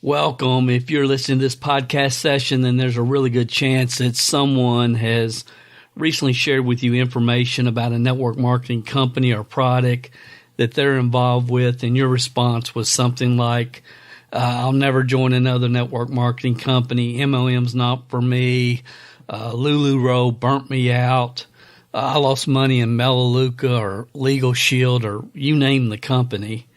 Welcome. If you're listening to this podcast session, then there's a really good chance that someone has recently shared with you information about a network marketing company or product that they're involved with, and your response was something like, I'll never join another network marketing company. MLM's not for me. LuLaRoe burnt me out. I lost money in Melaleuca or Legal Shield, or you name the company.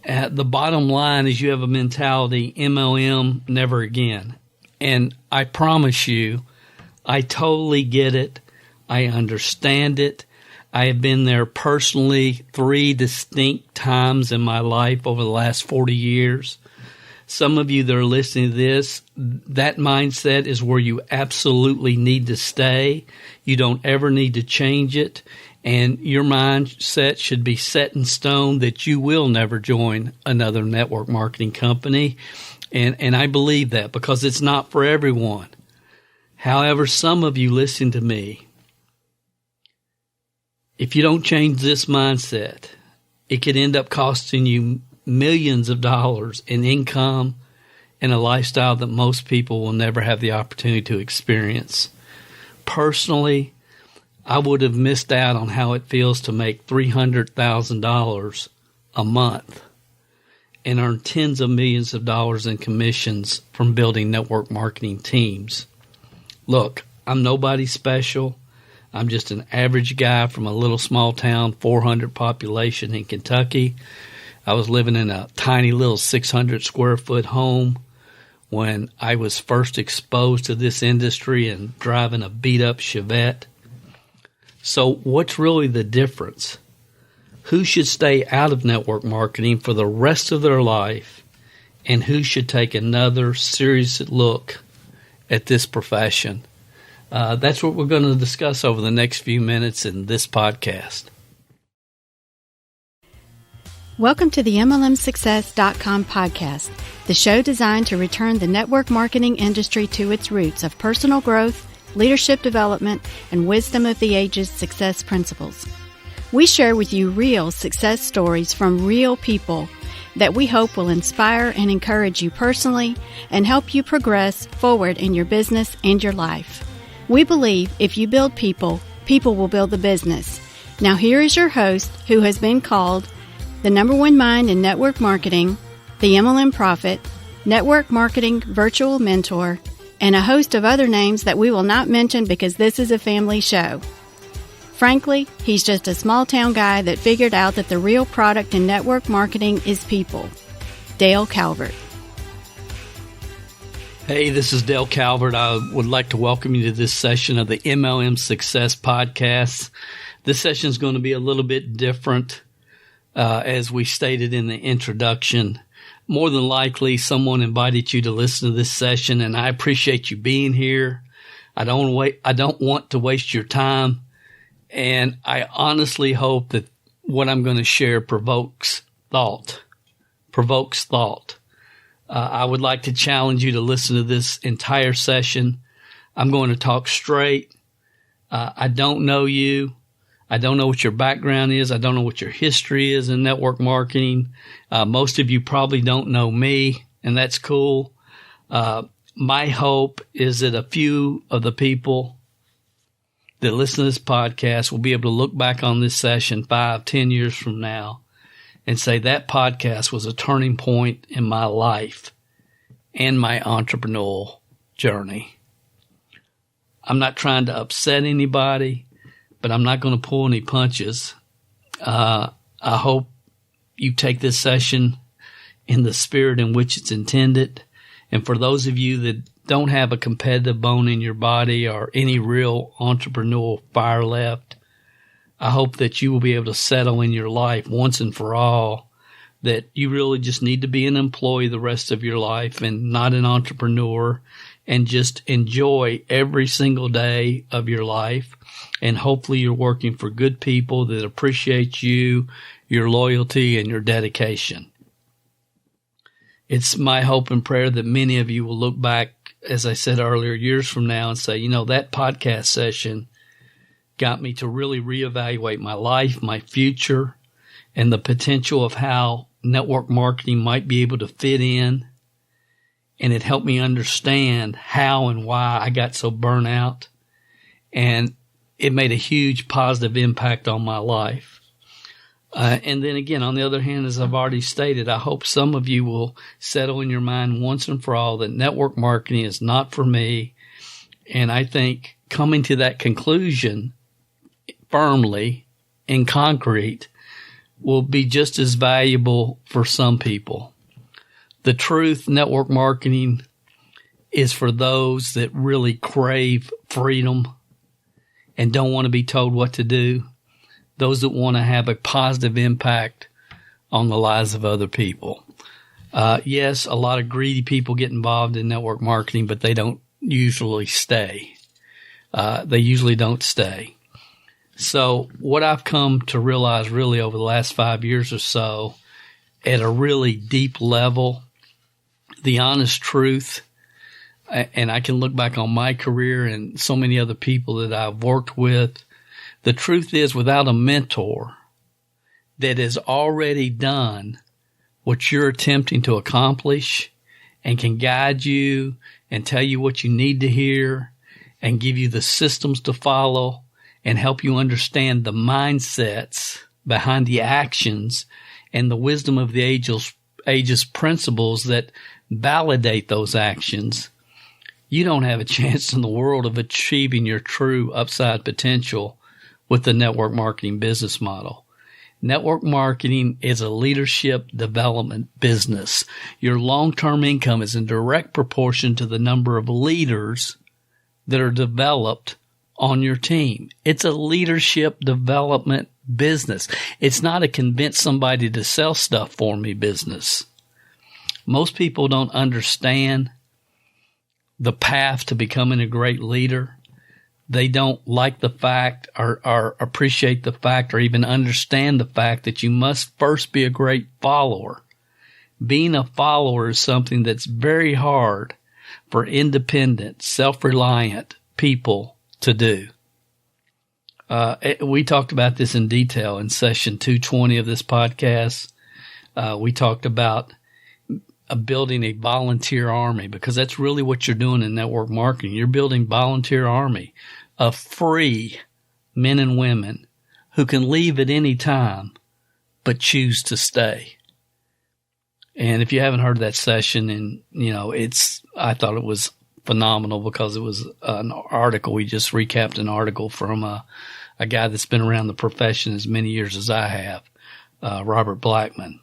The bottom line is you have a mentality, MLM, never again. And I promise you, I totally get it. I understand it. I have been there personally 3 distinct times in my life over the last 40 years. Some of you that are listening to this, that mindset is where you absolutely need to stay. You don't ever need to change it. And your mindset should be set in stone that you will never join another network marketing company. And I believe that because it's not for everyone. However, some of you listen to me. If you don't change this mindset, it could end up costing you millions of dollars in income and a lifestyle that most people will never have the opportunity to experience. Personally, I would have missed out on how it feels to make $300,000 a month and earn tens of millions of dollars in commissions from building network marketing teams. Look, I'm nobody special. I'm just an average guy from a little small town, 400 population in Kentucky. I was living in a tiny little 600 square foot home when I was first exposed to this industry and driving a beat up Chevette. So what's really the difference? Who should stay out of network marketing for the rest of their life, and who should take another serious look at this profession? That's what we're going to discuss over the next few minutes in this podcast. Welcome to the MLMsuccess.com podcast, the show designed to return the network marketing industry to its roots of personal growth, leadership development, and wisdom of the ages success principles. We share with you real success stories from real people that we hope will inspire and encourage you personally and help you progress forward in your business and your life. We believe if you build people, people will build the business. Now here is your host, who has been called the #1 mind in network marketing, the MLM prophet, network marketing virtual mentor, and a host of other names that we will not mention because this is a family show. Frankly, he's just a small-town guy that figured out that the real product in network marketing is people. Dale Calvert. Hey, this is Dale Calvert. I would like to welcome you to this session of the MLM Success Podcast. This session is going to be a little bit different, as we stated in the introduction. More than likely, someone invited you to listen to this session, and I appreciate you being here. I don't want to waste your time, and I honestly hope that what I'm going to share provokes thought. I would like to challenge you to listen to this entire session. I'm going to talk straight. I don't know you. I don't know what your background is. I don't know what your history is in network marketing. Most of you probably don't know me, and that's cool. My hope is that a few of the people that listen to this podcast will be able to look back on this session 5-10 years from now and say that podcast was a turning point in my life and my entrepreneurial journey. I'm not trying to upset anybody, but I'm not going to pull any punches. I hope you take this session in the spirit in which it's intended. And for those of you that don't have a competitive bone in your body or any real entrepreneurial fire left, I hope that you will be able to settle in your life once and for all that you really just need to be an employee the rest of your life and not an entrepreneur, and just enjoy every single day of your life. And hopefully you're working for good people that appreciate you, your loyalty, and your dedication. It's my hope and prayer that many of you will look back, as I said earlier, years from now and say, that podcast session got me to really reevaluate my life, my future, and the potential of how network marketing might be able to fit in and it helped me understand how and why I got so burnt out. And it made a huge positive impact on my life. And then again, on the other hand, as I've already stated, I hope some of you will settle in your mind once and for all that network marketing is not for me. And I think coming to that conclusion firmly in concrete will be just as valuable for some people. The truth, network marketing is for those that really crave freedom and don't want to be told what to do. Those that want to have a positive impact on the lives of other people. Yes, a lot of greedy people get involved in network marketing, but they don't usually stay. They usually don't stay. So what I've come to realize really over the last 5 years or so at a really deep level, the honest truth, and I can look back on my career and so many other people that I've worked with, the truth is without a mentor that has already done what you're attempting to accomplish and can guide you and tell you what you need to hear and give you the systems to follow and help you understand the mindsets behind the actions and the wisdom of the ages principles that validate those actions, you don't have a chance in the world of achieving your true upside potential with the network marketing business model. Network marketing is a leadership development business. Your long-term income is in direct proportion to the number of leaders that are developed on your team. It's a leadership development business. It's not a convince somebody to sell stuff for me business. Most people don't understand the path to becoming a great leader. They don't like the fact or appreciate the fact or even understand the fact that you must first be a great follower. Being a follower is something that's very hard for independent, self-reliant people to do. We talked about this in detail in session 220 of this podcast. We talked about building a volunteer army, because that's really what you're doing in network marketing. You're building volunteer army of free men and women who can leave at any time but choose to stay. And if you haven't heard that session, and I thought it was phenomenal because it was an article. We just recapped an article from a guy that's been around the profession as many years as I have, Robert Blackman.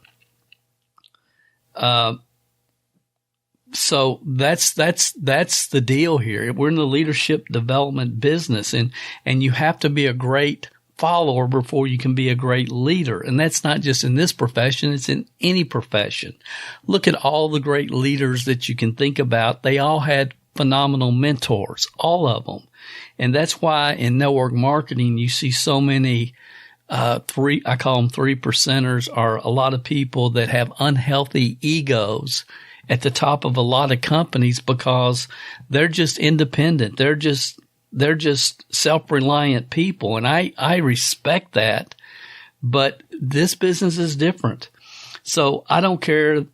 So that's the deal here. We're in the leadership development business, and you have to be a great follower before you can be a great leader. And that's not just in this profession, it's in any profession. Look at all the great leaders that you can think about. They all had phenomenal mentors, all of them. And that's why in network marketing, you see so many, I call them 3%ers, are a lot of people that have unhealthy egos at the top of a lot of companies because they're just independent. They're just self-reliant people. And I respect that, but this business is different. So I don't care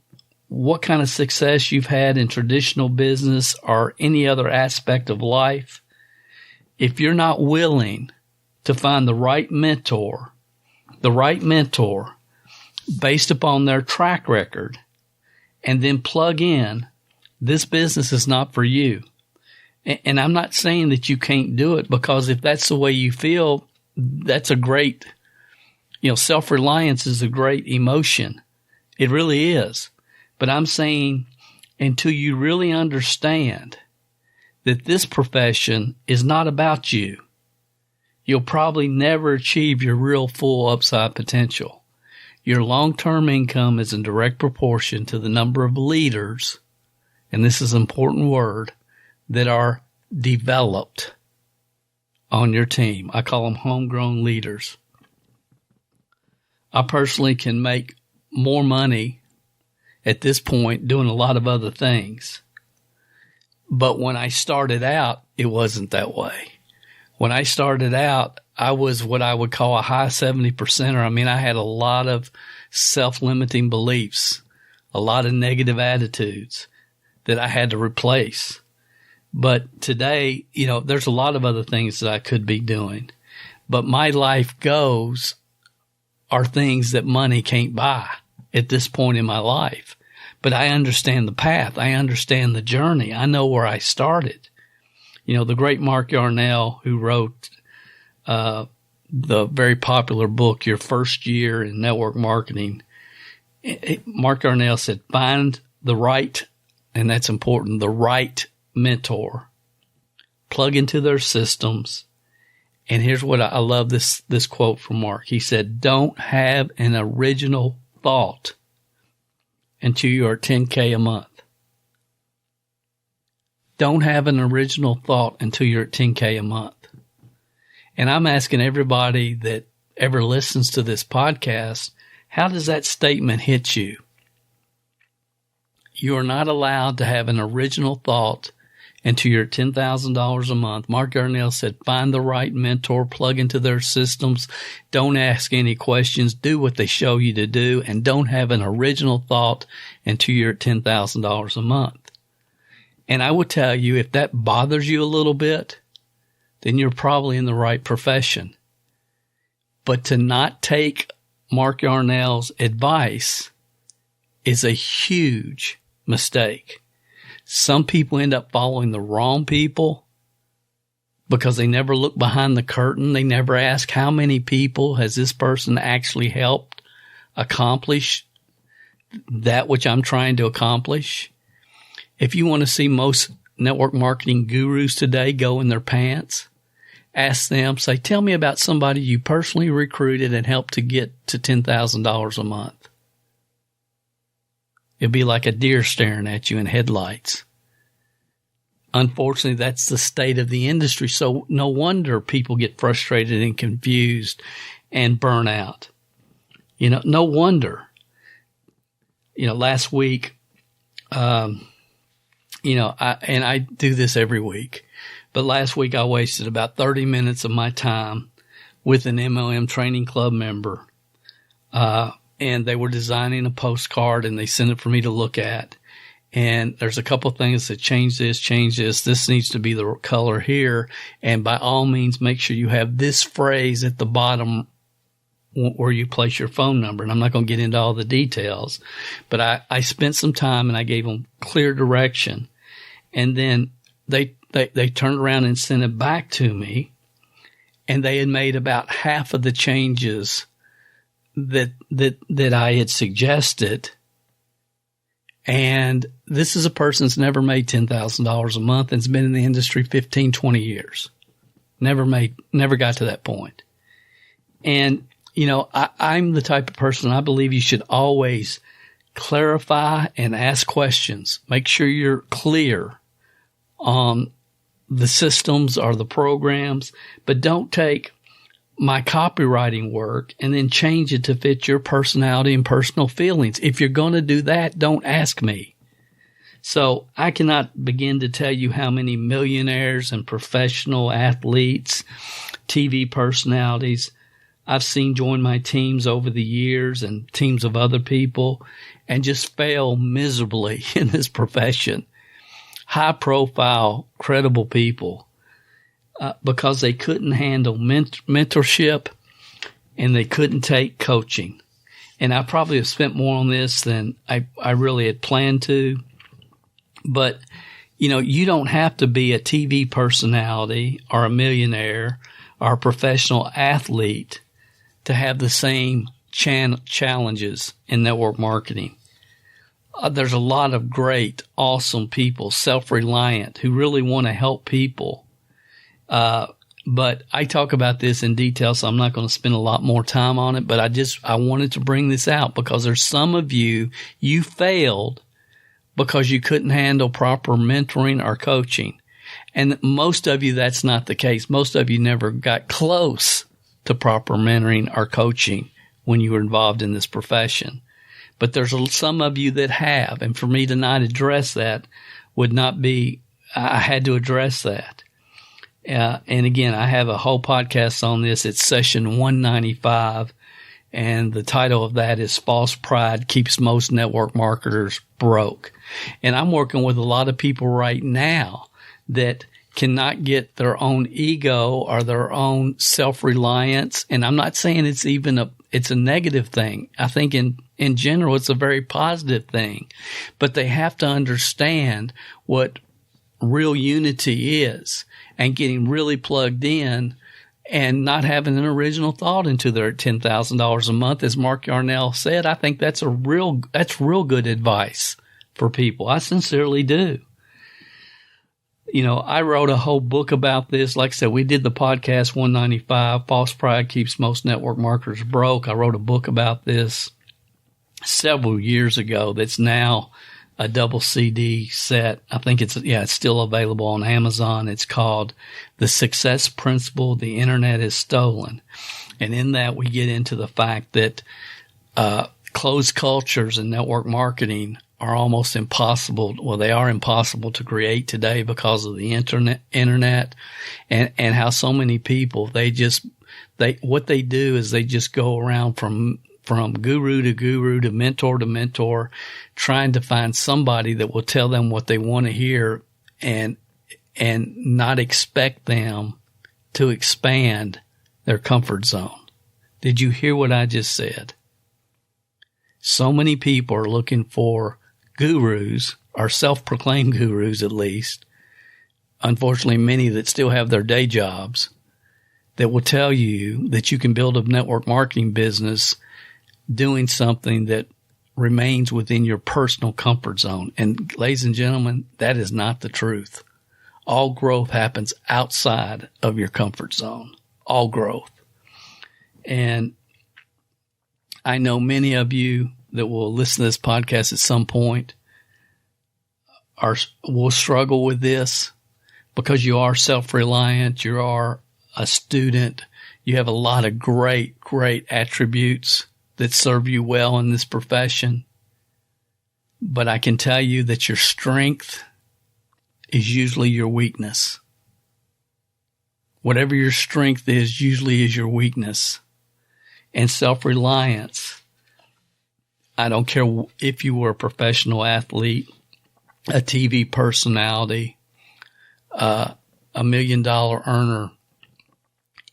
what kind of success you've had in traditional business or any other aspect of life. If you're not willing to find the right mentor based upon their track record and then plug in, this business is not for you. And I'm not saying that you can't do it, because if that's the way you feel, that's a great, self-reliance is a great emotion. It really is. But I'm saying until you really understand that this profession is not about you, you'll probably never achieve your real full upside potential. Your long-term income is in direct proportion to the number of leaders, and this is an important word, that are developed on your team. I call them homegrown leaders. I personally can make more money at this point doing a lot of other things. But when I started out, it wasn't that way. When I started out, I was what I would call a high 70%er. I mean, I had a lot of self-limiting beliefs, a lot of negative attitudes. that I had to replace. But today, there's a lot of other things that I could be doing. But my life goals are things that money can't buy at this point in my life. But I understand the path. I understand the journey. I know where I started. The great Mark Yarnell, who wrote the very popular book, Your First Year in Network Marketing, Mark Yarnell said, find the right, and that's important, the right mentor, plug into their systems. And here's what I love this quote from Mark. He said, don't have an original thought until you are $10K a month. Don't have an original thought until you're at $10K a month. And I'm asking everybody that ever listens to this podcast, how does that statement hit you? You are not allowed to have an original thought until you're at $10,000 a month. Mark Yarnell said, find the right mentor, plug into their systems, don't ask any questions, do what they show you to do, and don't have an original thought until you're at $10,000 a month. And I will tell you, if that bothers you a little bit, then you're probably in the right profession. But to not take Mark Yarnell's advice is a huge mistake. Some people end up following the wrong people because they never look behind the curtain. They never ask, how many people has this person actually helped accomplish that which I'm trying to accomplish? If you want to see most network marketing gurus today go in their pants, ask them, say, tell me about somebody you personally recruited and helped to get to $10,000 a month. It'll be like a deer staring at you in headlights. Unfortunately, that's the state of the industry. So no wonder people get frustrated and confused and burn out. No wonder. Last week, I do this every week, but last week I wasted about 30 minutes of my time with an MLM training club member. And they were designing a postcard and they sent it for me to look at. And there's a couple of things that change this. This needs to be the color here. And by all means, make sure you have this phrase at the bottom where you place your phone number. And I'm not going to get into all the details, but I spent some time and I gave them clear direction. And then they turned around and sent it back to me. And they had made about half of the changes that I had suggested. And this is a person that's never made $10,000 a month and has been in the industry 15, 20 years. Never got to that point. And, I'm the type of person, I believe you should always clarify and ask questions. Make sure you're clear on the systems or the programs, but don't take my copywriting work and then change it to fit your personality and personal feelings. If you're going to do that, don't ask me. So I cannot begin to tell you how many millionaires and professional athletes, TV personalities I've seen join my teams over the years and teams of other people and just fail miserably in this profession. High profile, credible people. Because they couldn't handle mentorship and they couldn't take coaching. And I probably have spent more on this than I really had planned to. But, you don't have to be a TV personality or a millionaire or a professional athlete to have the same challenges in network marketing. There's a lot of great, awesome people, self-reliant, who really want to help people. But I talk about this in detail, so I'm not going to spend a lot more time on it, but I wanted to bring this out because there's some of you failed because you couldn't handle proper mentoring or coaching. And most of you, that's not the case. Most of you never got close to proper mentoring or coaching when you were involved in this profession. But there's some of you that have, and for me to not address that would not be, I had to address that. And again, I have a whole podcast on this. It's session 195. And the title of that is False Pride Keeps Most Network Marketers broke. And I'm working with a lot of people right now that cannot get their own ego or their own self-reliance. And I'm not saying it's a negative thing. I think in general, it's a very positive thing, but they have to understand what real unity is and getting really plugged in and not having an original thought into their $10,000 a month. As Mark Yarnell said, I think that's real good advice for people. I sincerely do. I wrote a whole book about this. Like I said, we did the podcast 195, False Pride Keeps Most Network Marketers Broke. I wrote a book about this several years ago that's now a double CD set. I think it's still available on Amazon. It's called The Success Principle, The Internet is Stolen. And in that, we get into the fact that closed cultures in network marketing are almost impossible. Well, they are impossible to create today because of the internet and how so many people, what they do is they just go around from guru to mentor, trying to find somebody that will tell them what they want to hear and not expect them to expand their comfort zone. Did you hear what I just said? So many people are looking for gurus, or self-proclaimed gurus at least, unfortunately many that still have their day jobs, that will tell you that you can build a network marketing business doing something that remains within your personal comfort zone. And ladies and gentlemen, that is not the truth. All growth happens outside of your comfort zone. All growth. And I know many of you that will listen to this podcast at some point will struggle with this because you are self-reliant, you are a student, you have a lot of great attributes that serve you well in this profession. But I can tell you that your strength is usually your weakness. Whatever your strength is, usually is your weakness. And self-reliance, I don't care if you were a professional athlete, a TV personality, a $1 million earner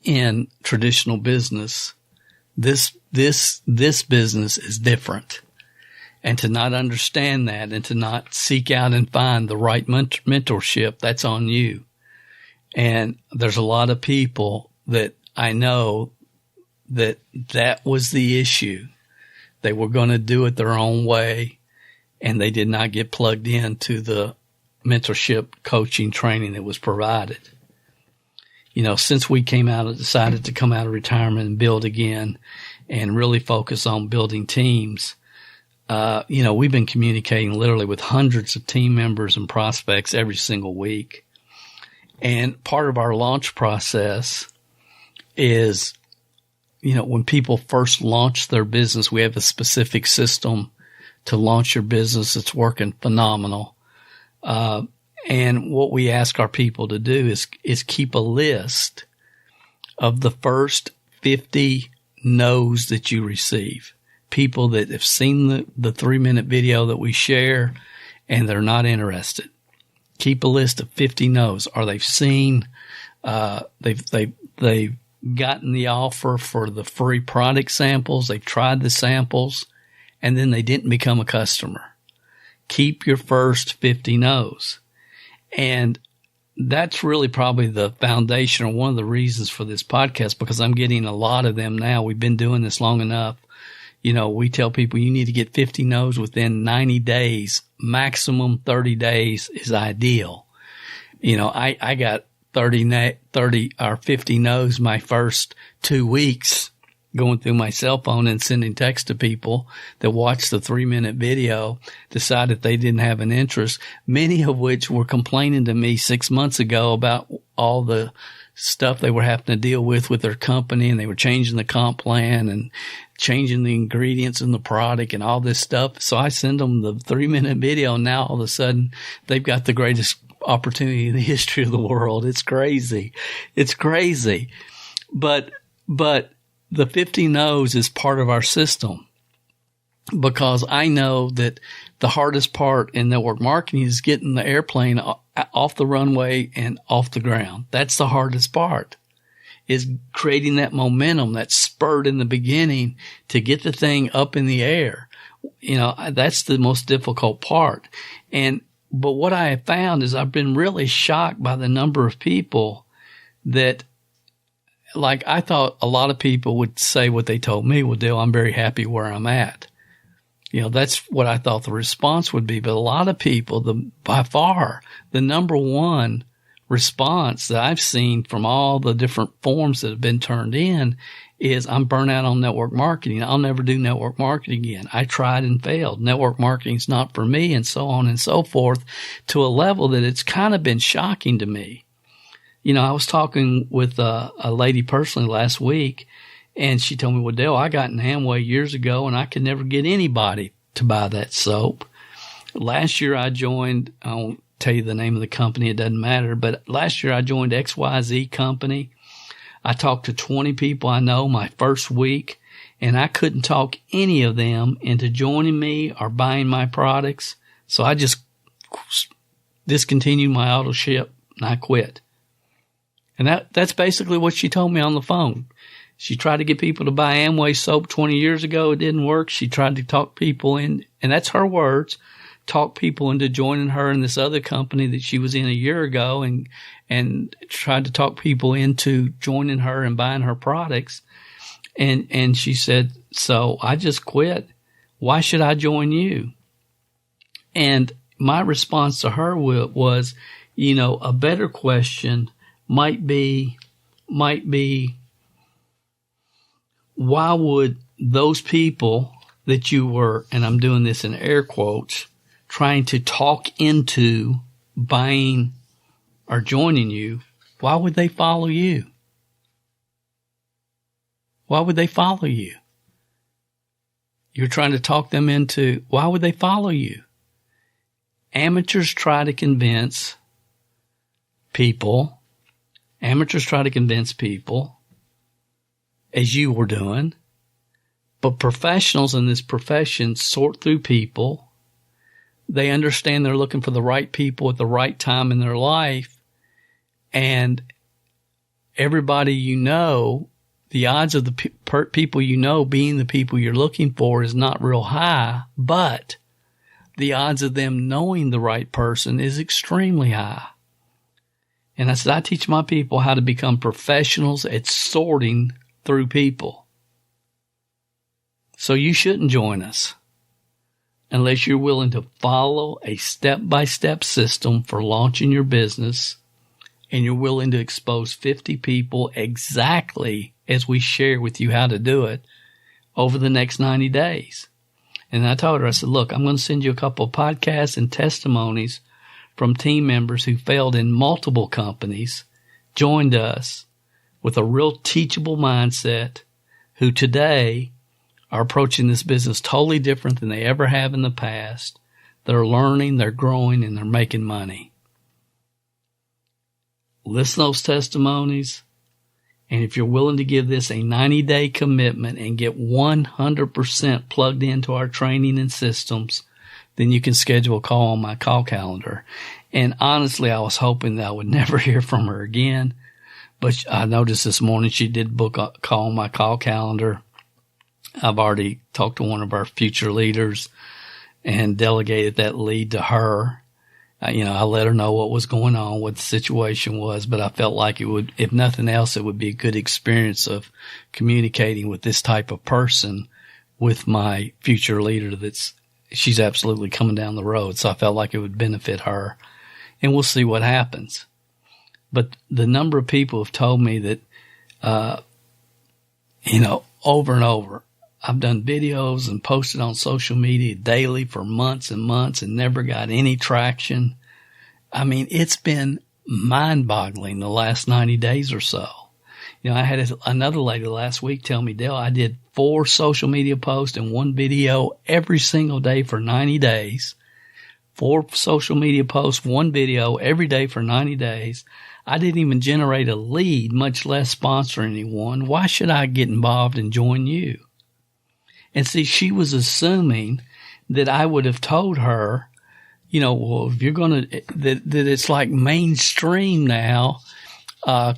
in traditional business, this business is different. And to not understand that and to not seek out and find the right mentorship, that's on you. And there's a lot of people that I know that was the issue. They were going to do it their own way, and they did not get plugged into the mentorship, coaching, training that was provided. Since we decided to come out of retirement and build again and really focus on building teams, we've been communicating literally with hundreds of team members and prospects every single week. And part of our launch process is, when people first launch their business, we have a specific system to launch your business. It's working phenomenal. And what we ask our people to do is keep a list of the first 50 no's that you receive. People that have seen the 3-minute video that we share and they're not interested. Keep a list of 50 no's. Or they've seen, they've gotten the offer for the free product samples. They've tried the samples and then they didn't become a customer. Keep your first 50 no's. And that's really probably the foundation or one of the reasons for this podcast, because I'm getting a lot of them now. We've been doing this long enough. We tell people you need to get 50 no's within 90 days. Maximum 30 days is ideal. I got 30 or 50 no's my first 2 weeks going through my cell phone and sending text to people that watched the 3-minute video, decided they didn't have an interest, many of which were complaining to me 6 months ago about all the stuff they were having to deal with their company, and they were changing the comp plan and changing the ingredients in the product and all this stuff. So I send them the 3-minute video, and now all of a sudden they've got the greatest opportunity in the history of the world. It's crazy. But the 50 no's is part of our system, because I know that the hardest part in network marketing is getting the airplane off the runway and off the ground. That's the hardest part, is creating that momentum, that spurt in the beginning to get the thing up in the air. That's the most difficult part. But what I have found is I've been really shocked by the number of people that, like, I thought a lot of people would say what they told me, well, Dale, I'm very happy where I'm at. That's what I thought the response would be. But a lot of people, by far, the number one response that I've seen from all the different forms that have been turned in is, I'm burnt out on network marketing. I'll never do network marketing again. I tried and failed. Network marketing's not for me, and so on and so forth, to a level that it's kind of been shocking to me. I was talking with a lady personally last week, and she told me, well, Dale, I got in Amway years ago, and I could never get anybody to buy that soap. Last year I joined, I won't tell you the name of the company, it doesn't matter, but last year I joined XYZ company. I talked to 20 people I know my first week, and I couldn't talk any of them into joining me or buying my products. So I just discontinued my auto ship, and I quit. And that's basically what she told me on the phone. She tried to get people to buy Amway soap 20 years ago. It didn't work. She tried to talk people in, and that's her words, talk people into joining her in this other company that she was in a year ago, and tried to talk people into joining her and buying her products. And she said, so I just quit. Why should I join you? And my response to her was, a better question might be, why would those people that you were, and I'm doing this in air quotes, trying to talk into buying or joining you, why would they follow you? Why would they follow you? You're trying to talk them into, why would they follow you? Amateurs try to convince people, as you were doing, but professionals in this profession sort through people. They understand they're looking for the right people at the right time in their life, and everybody the odds of the people being the people you're looking for is not real high, but the odds of them knowing the right person is extremely high. And I said, I teach my people how to become professionals at sorting through people. So you shouldn't join us unless you're willing to follow a step-by-step system for launching your business, and you're willing to expose 50 people exactly as we share with you how to do it over the next 90 days. And I told her, I said, look, I'm going to send you a couple of podcasts and testimonies from team members who failed in multiple companies, joined us with a real teachable mindset, who today are approaching this business totally different than they ever have in the past. They're learning, they're growing, and they're making money. Listen to those testimonies, and if you're willing to give this a 90-day commitment and get 100% plugged into our training and systems, then you can schedule a call on my call calendar. And honestly, I was hoping that I would never hear from her again. But I noticed this morning she did book a call on my call calendar. I've already talked to one of our future leaders and delegated that lead to her. I let her know what was going on, what the situation was, but I felt like it would, if nothing else, it would be a good experience of communicating with this type of person with my future leader she's absolutely coming down the road. So I felt like it would benefit her, and we'll see what happens. But the number of people have told me that, over and over, I've done videos and posted on social media daily for months and months and never got any traction. I mean, it's been mind-boggling the last 90 days or so. I had another lady last week tell me, Dale, I did 4 social media posts and 1 video every single day for 90 days. 4 social media posts, 1 video every day for 90 days. I didn't even generate a lead, much less sponsor anyone. Why should I get involved and join you? And see, she was assuming that I would have told her, well, if you're going to, that it's like mainstream now,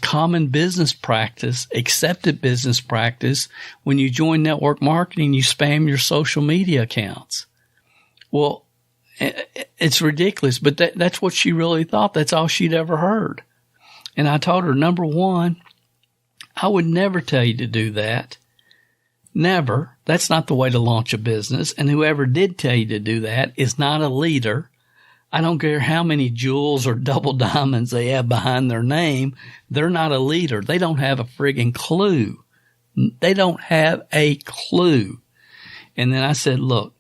common business practice, accepted business practice. When you join network marketing, you spam your social media accounts. Well, it's ridiculous, but that's what she really thought. That's all she'd ever heard. And I told her, number one, I would never tell you to do that. Never. That's not the way to launch a business. And whoever did tell you to do that is not a leader. I don't care how many jewels or double diamonds they have behind their name. They're not a leader. They don't have a friggin' clue. They don't have a clue. And then I said, look,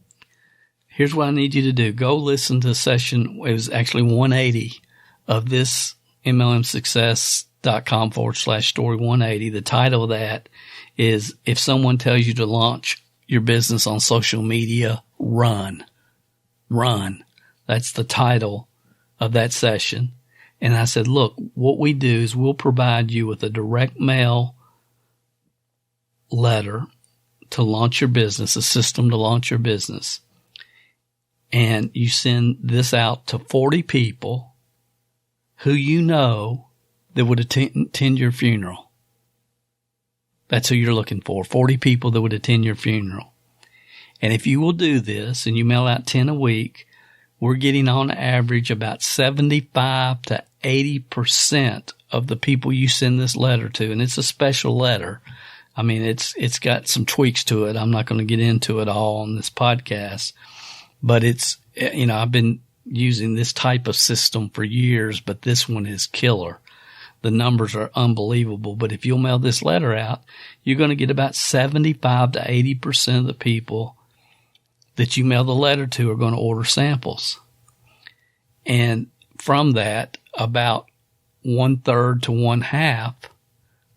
here's what I need you to do. Go listen to session. It was actually 180 of this MLMsuccess.com/story 180. The title of that is, if someone tells you to launch your business on social media, run. Run. That's the title of that session. And I said, look, what we do is we'll provide you with a direct mail letter to launch your business, a system to launch your business. And you send this out to 40 people who you know that would attend your funeral. That's who you're looking for, 40 people that would attend your funeral. And if you will do this and you mail out 10 a week, we're getting on average about 75 to 80% of the people you send this letter to. And it's a special letter. I mean, it's got some tweaks to it. I'm not going to get into it all on this podcast, but it's, I've been using this type of system for years, but this one is killer. The numbers are unbelievable. But if you'll mail this letter out, you're going to get about 75 to 80% of the people that you mail the letter to are going to order samples. And from that, about 1/3 to 1/2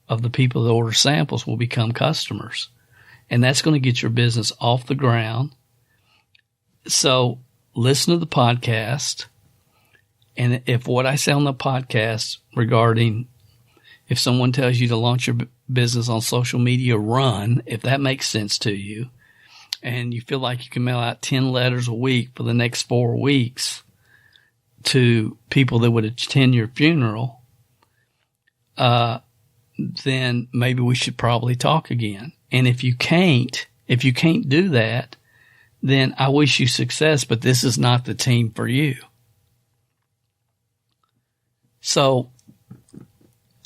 of the people that order samples will become customers. And that's going to get your business off the ground. So listen to the podcast. And if what I say on the podcast regarding if someone tells you to launch your business on social media, run, if that makes sense to you, and you feel like you can mail out 10 letters a week for the next 4 weeks to people that would attend your funeral, then maybe we should probably talk again. And if you can't do that, then I wish you success, but this is not the team for you. So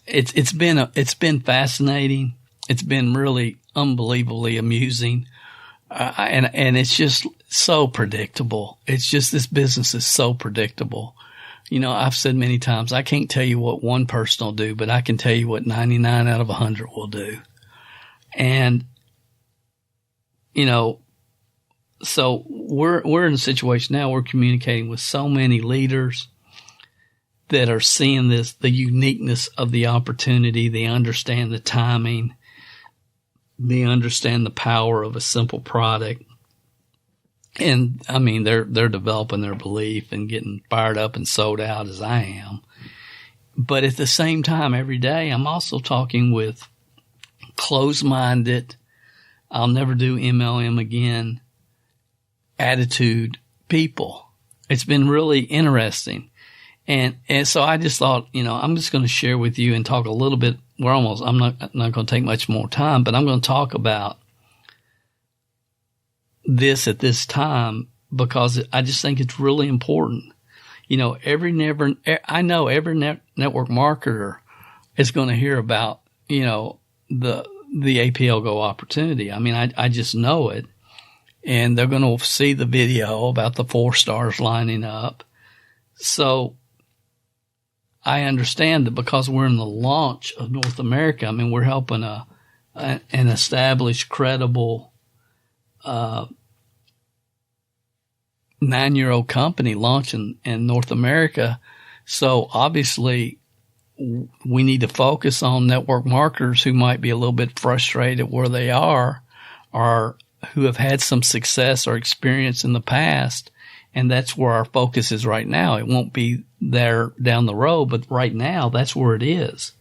it's been fascinating. It's been really unbelievably amusing. And it's just so predictable. It's just, this business is so predictable. I've said many times, I can't tell you what one person will do, but I can tell you what 99 out of 100 will do. And, so we're in a situation now, we're communicating with so many leaders that are seeing the uniqueness of the opportunity. They understand the timing. They understand the power of a simple product. And I mean, they're developing their belief and getting fired up and sold out as I am. But at the same time, every day, I'm also talking with closed-minded, I'll never do MLM again attitude people. It's been really interesting. And so I just thought, I'm just going to share with you and talk a little bit. I'm not going to take much more time, but I'm going to talk about this at this time because I just think it's really important. I know every network marketer is going to hear about, the APL Go opportunity. I mean, I just know it. And they're going to see the video about the 4 stars lining up. So I understand that because we're in the launch of North America, I mean, we're helping an established, credible 9-year-old company launch in North America. So obviously we need to focus on network marketers who might be a little bit frustrated where they are or who have had some success or experience in the past. And that's where our focus is right now. It won't be there down the road, but right now that's where it is.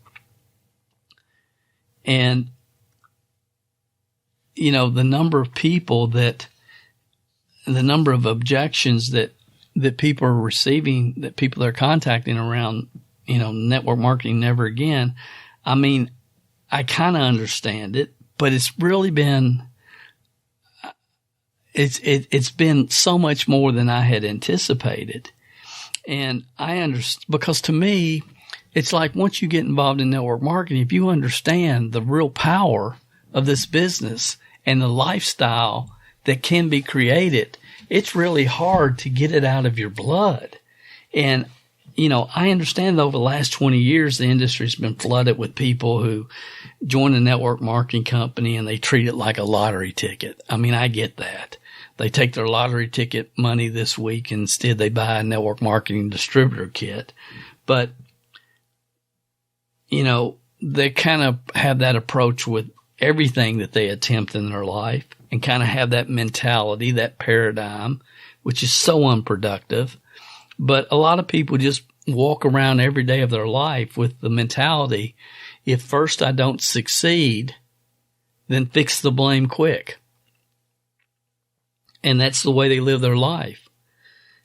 And, the number of people that the number of objections that people are receiving, that people are contacting around, network marketing never again. I mean, I kind of understand it, but it's really been, it's been so much more than I had anticipated. And I understand, because to me, it's like once you get involved in network marketing, if you understand the real power of this business and the lifestyle that can be created, it's really hard to get it out of your blood. And, I understand that over the last 20 years, the industry's been flooded with people who join a network marketing company and they treat it like a lottery ticket. I mean, I get that. They take their lottery ticket money this week and instead they buy a network marketing distributor kit. But, they kind of have that approach with everything that they attempt in their life and kind of have that mentality, that paradigm, which is so unproductive. But a lot of people just walk around every day of their life with the mentality, if first I don't succeed, then fix the blame quick. And that's the way they live their life.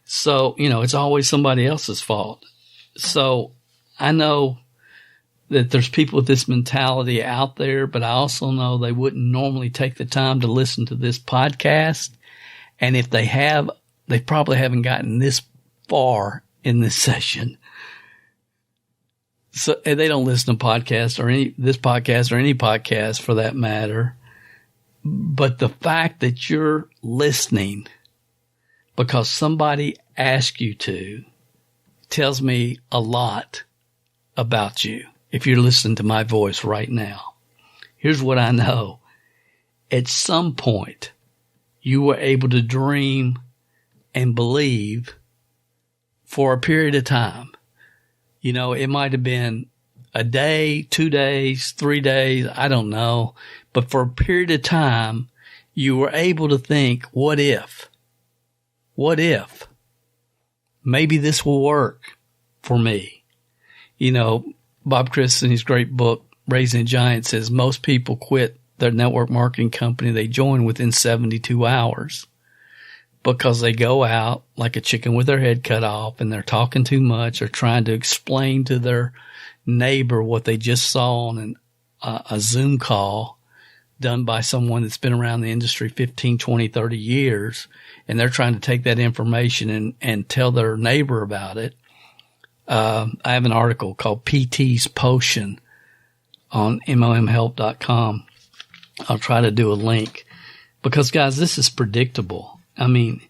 So, it's always somebody else's fault. So I know that there's people with this mentality out there, but I also know they wouldn't normally take the time to listen to this podcast. And if they have, they probably haven't gotten this far in this session. So they don't listen to podcasts or this podcast or any podcast for that matter. But the fact that you're listening because somebody asked you to tells me a lot about you. If you're listening to my voice right now, here's what I know. At some point, you were able to dream and believe for a period of time. It might have been a day, 2 days, 3 days, I don't know. But for a period of time, you were able to think, what if? What if? Maybe this will work for me. Bob Chris, in his great book, Raising a Giant, says most people quit their network marketing company they join within 72 hours because they go out like a chicken with their head cut off and they're talking too much or trying to explain to their neighbor what they just saw on a Zoom call done by someone that's been around the industry 15, 20, 30 years, and they're trying to take that information and tell their neighbor about it. I have an article called PT's Potion on MLMhelp.com. I'll try to do a link because, guys, this is predictable. I mean,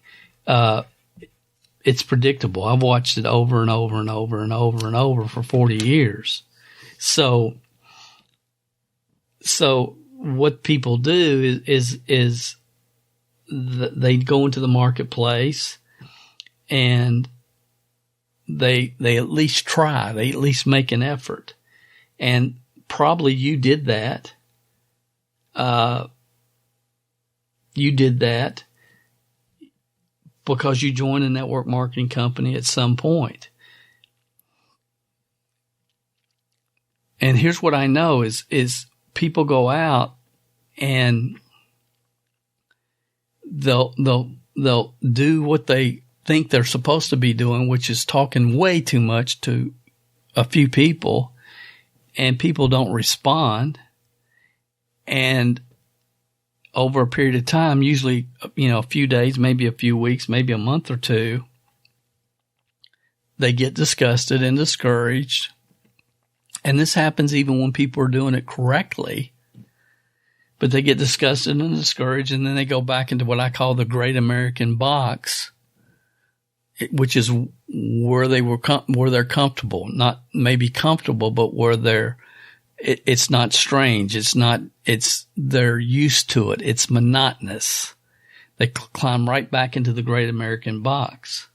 it's predictable. I've watched it over and over and over and over and over for 40 years. So what people do is they go into the marketplace and they at least try. They at least make an effort. And probably you did that. You did that because you joined a network marketing company at some point. And here's what I know is people go out and they'll do what they think they're supposed to be doing, which is talking way too much to a few people, and people don't respond. And over a period of time, usually, a few days, maybe a few weeks, maybe a month or two, they get disgusted and discouraged. And this happens even when people are doing it correctly. But they get disgusted and discouraged, and then they go back into what I call the Great American Box, which is where they're comfortable, not maybe comfortable, but where it's not strange. They're used to it. It's monotonous. They climb right back into the Great American Box.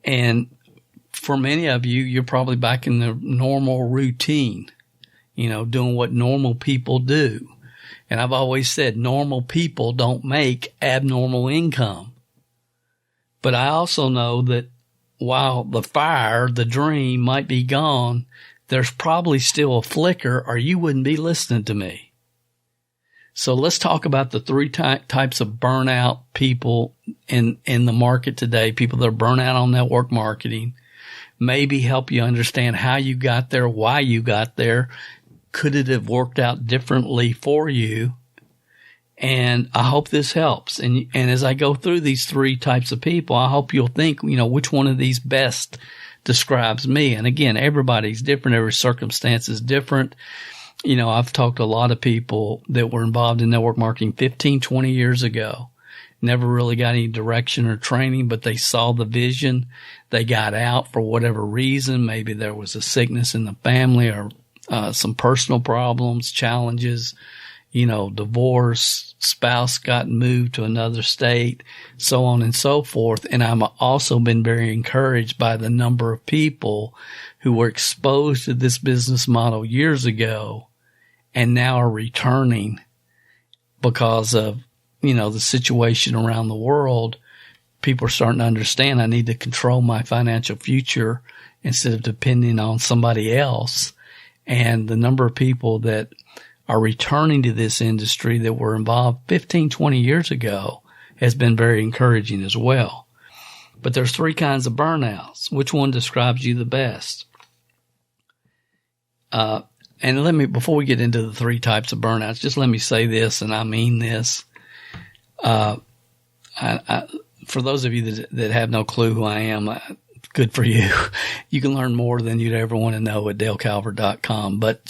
And for many of you, you're probably back in the normal routine, doing what normal people do. And I've always said normal people don't make abnormal income. But I also know that while the fire, the dream might be gone, there's probably still a flicker or you wouldn't be listening to me. So let's talk about the three types of burnout people in the market today, people that are burnt out on network marketing, maybe help you understand how you got there, why you got there. Could it have worked out differently for you? And I hope this helps. And as I go through these three types of people, I hope you'll think, which one of these best describes me. And again, everybody's different. Every circumstance is different. I've talked to a lot of people that were involved in network marketing 15, 20 years ago. Never really got any direction or training, but they saw the vision. They got out for whatever reason. Maybe there was a sickness in the family or some personal problems, challenges, divorce, spouse got moved to another state, so on and so forth. And I've also been very encouraged by the number of people who were exposed to this business model years ago and now are returning because of, the situation around the world. People are starting to understand I need to control my financial future instead of depending on somebody else. And the number of people that are returning to this industry that were involved 15, 20 years ago has been very encouraging as well. But there's three kinds of burnouts. Which one describes you the best? And before we get into the three types of burnouts, just let me say this, and I mean this. For those of you that have no clue who I am, good for you. You can learn more than you'd ever want to know at DaleCalvert.com. But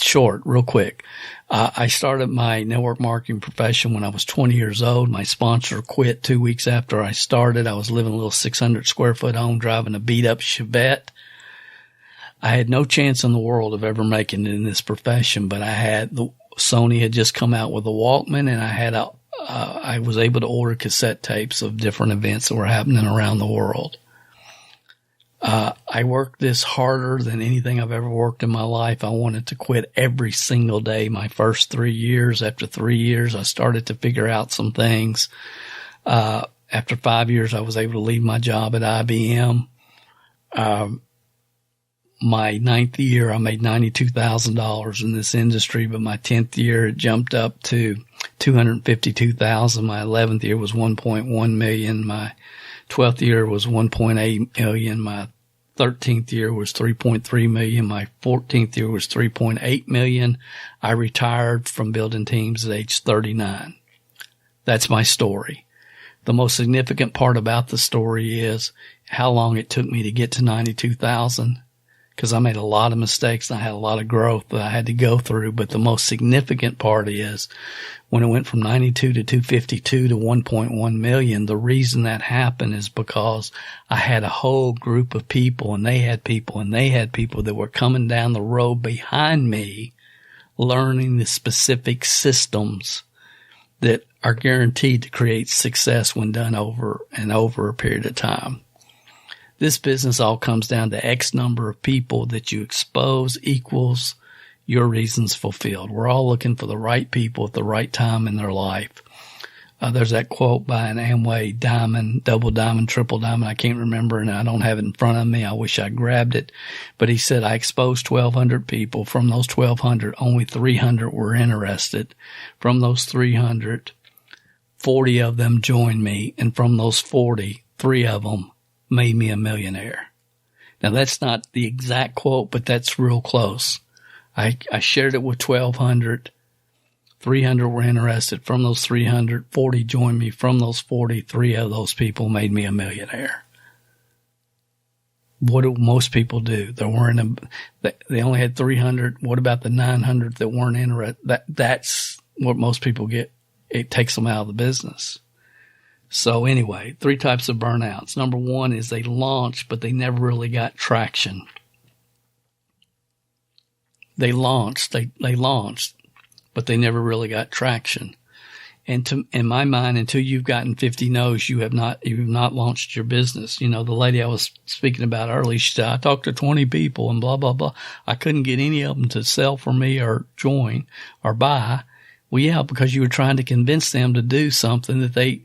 real quick, I started my network marketing profession when I was 20 years old. My sponsor quit 2 weeks after I started. I was living in a little 600 square foot home, driving a beat up Chevette. I had no chance in the world of ever making it in this profession, but Sony had just come out with a Walkman, and I was able to order cassette tapes of different events that were happening around the world. I worked this harder than anything I've ever worked in my life. I wanted to quit every single day my first 3 years. After 3 years, I started to figure out some things. After 5 years, I was able to leave my job at IBM. My ninth year, I made $92,000 in this industry, but my 10th year, it jumped up to $252,000. My 11th year was $1.1 million. My 12th year was $1.8 million. My 13th year was $3.3 million. My 14th year was $3.8 million. I retired from building teams at age 39. That's my story. The most significant part about the story is how long it took me to get to 92,000. Because I made a lot of mistakes and I had a lot of growth that I had to go through. But the most significant part is when it went from 92 to 252 to 1.1 million, the reason that happened is because I had a whole group of people and they had people that were coming down the road behind me, learning the specific systems that are guaranteed to create success when done over and over a period of time. This business all comes down to X number of people that you expose equals your reasons fulfilled. We're all looking for the right people at the right time in their life. There's that quote by an Amway diamond, double diamond, triple diamond. I can't remember, and I don't have it in front of me. I wish I grabbed it. But he said, I exposed 1,200 people. From those 1,200, only 300 were interested. From those 300, 40 of them joined me. And from those 40, 3 of them made me a millionaire. Now, that's not the exact quote, but that's real close. I shared it with 1,200. 300 were interested. From those 300, 40 joined me. From those 40, 3 of those people made me a millionaire. What do most people do? They only had 300. What about the 900 that weren't interested? That's what most people get. It takes them out of the business. So anyway, 3 types of burnouts. Number 1 is they launched, but they never really got traction. They launched, but they never really got traction. And in my mind, until you've gotten 50 no's, you have not launched your business. You know, the lady I was speaking about earlier, she said, I talked to 20 people and blah, blah, blah. I couldn't get any of them to sell for me or join or buy. Well, yeah, because you were trying to convince them to do something that they,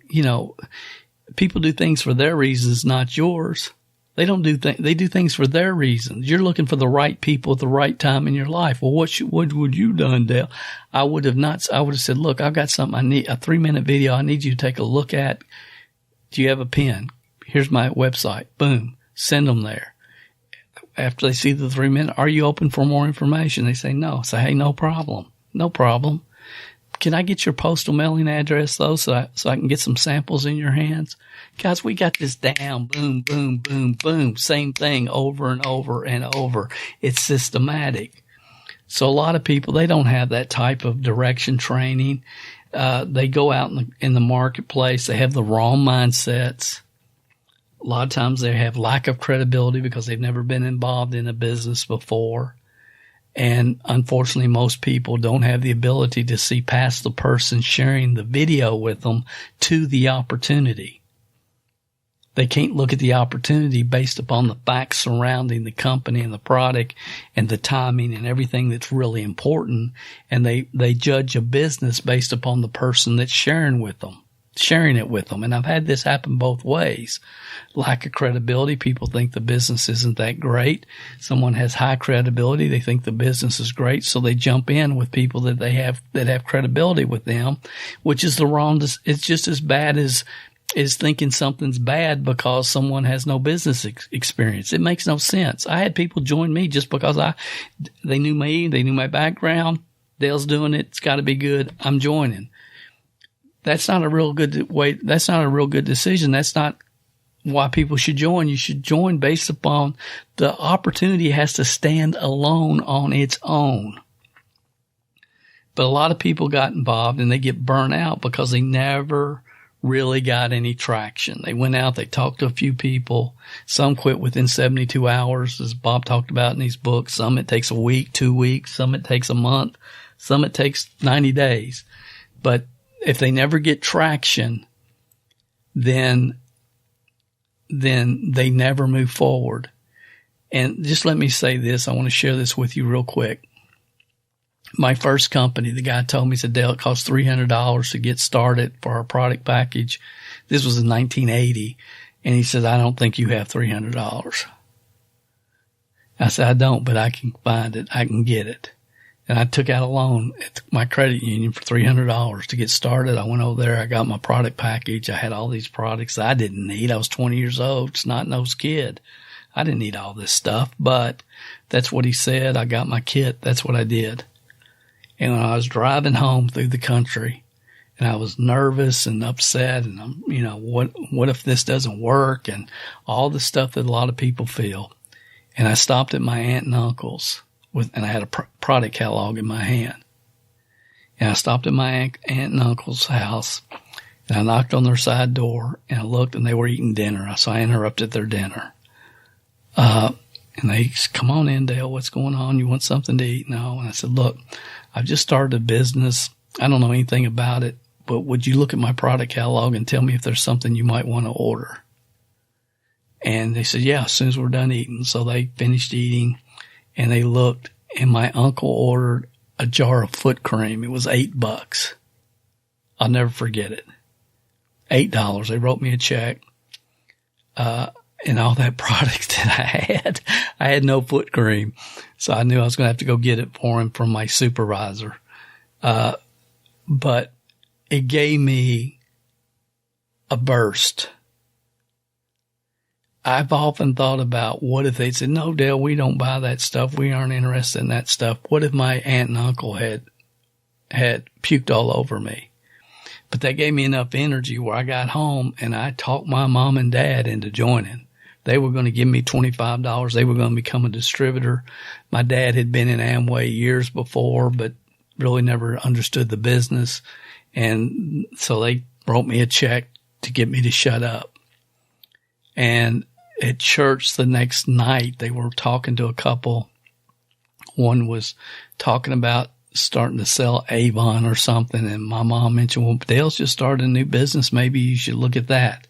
people do things for their reasons, not yours. They don't do they do things for their reasons. You're looking for the right people at the right time in your life. Well, what would you done, Dale? I would have said, look, I've got something I need, a 3-minute video I need you to take a look at. Do you have a pen? Here's my website. Boom. Send them there. After they see the 3-minute, are you open for more information? They say no. Say, hey, no problem. No problem. Can I get your postal mailing address though, so I can get some samples in your hands? Guys, we got this down. Boom, boom, boom, boom. Same thing over and over and over. It's systematic. So a lot of people, they don't have that type of direction training. They go out in the marketplace. They have the wrong mindsets. A lot of times they have lack of credibility because they've never been involved in a business before. And unfortunately, most people don't have the ability to see past the person sharing the video with them to the opportunity. They can't look at the opportunity based upon the facts surrounding the company and the product and the timing and everything that's really important. And they judge a business based upon the person that's sharing it with them. And I've had this happen both ways. Lack of credibility. People think the business isn't that great. Someone has high credibility. They think the business is great. So they jump in with people that have credibility with them, which is the wrong. It's just as bad as thinking something's bad because someone has no business experience. It makes no sense. I had people join me just because they knew me, they knew my background. Dale's doing it. It's got to be good. I'm joining. That's not a real good way. That's not a real good decision. That's not why people should join. You should join based upon the opportunity has to stand alone on its own. But a lot of people got involved and they get burnt out because they never really got any traction. They went out, they talked to a few people. Some quit within 72 hours, as Bob talked about in his book. Some it takes a week, 2 weeks. Some it takes a month. Some it takes 90 days. But if they never get traction, then they never move forward. And just let me say this. I want to share this with you real quick. My first company, the guy told me, he said, Dale, it costs $300 to get started for our product package. This was in 1980. And he said, I don't think you have $300. I said, I don't, but I can find it. I can get it. And I took out a loan at my credit union for $300 to get started. I went over there. I got my product package. I had all these products I didn't need. I was 20 years old, snot-nosed kid. I didn't need all this stuff, but that's what he said. I got my kit. That's what I did. And when I was driving home through the country and I was nervous and upset and what if this doesn't work and all the stuff that a lot of people feel. And I stopped at my aunt and uncle's and I had a product catalog in my hand. And I stopped at my aunt and uncle's house and I knocked on their side door and I looked and they were eating dinner. So I interrupted their dinner. And they said, come on in, Dale. What's going on? You want something to eat? No. And I said, look, I've just started a business. I don't know anything about it, but would you look at my product catalog and tell me if there's something you might want to order? And they said, yeah, as soon as we're done eating. So they finished eating and they looked and my uncle ordered a jar of foot cream. It was $8. I'll never forget it. $8. They wrote me a check. And all that product that I had no foot cream. So I knew I was going to have to go get it for him from my supervisor. But it gave me a burst. I've often thought about what if they said, no, Dale, we don't buy that stuff. We aren't interested in that stuff. What if my aunt and uncle had puked all over me? But that gave me enough energy where I got home and I talked my mom and dad into joining. They were going to give me $25. They were going to become a distributor. My dad had been in Amway years before, but really never understood the business. And so they wrote me a check to get me to shut up. And at church the next night, they were talking to a couple. One was talking about starting to sell Avon or something. And my mom mentioned, well, Dale's just started a new business. Maybe you should look at that.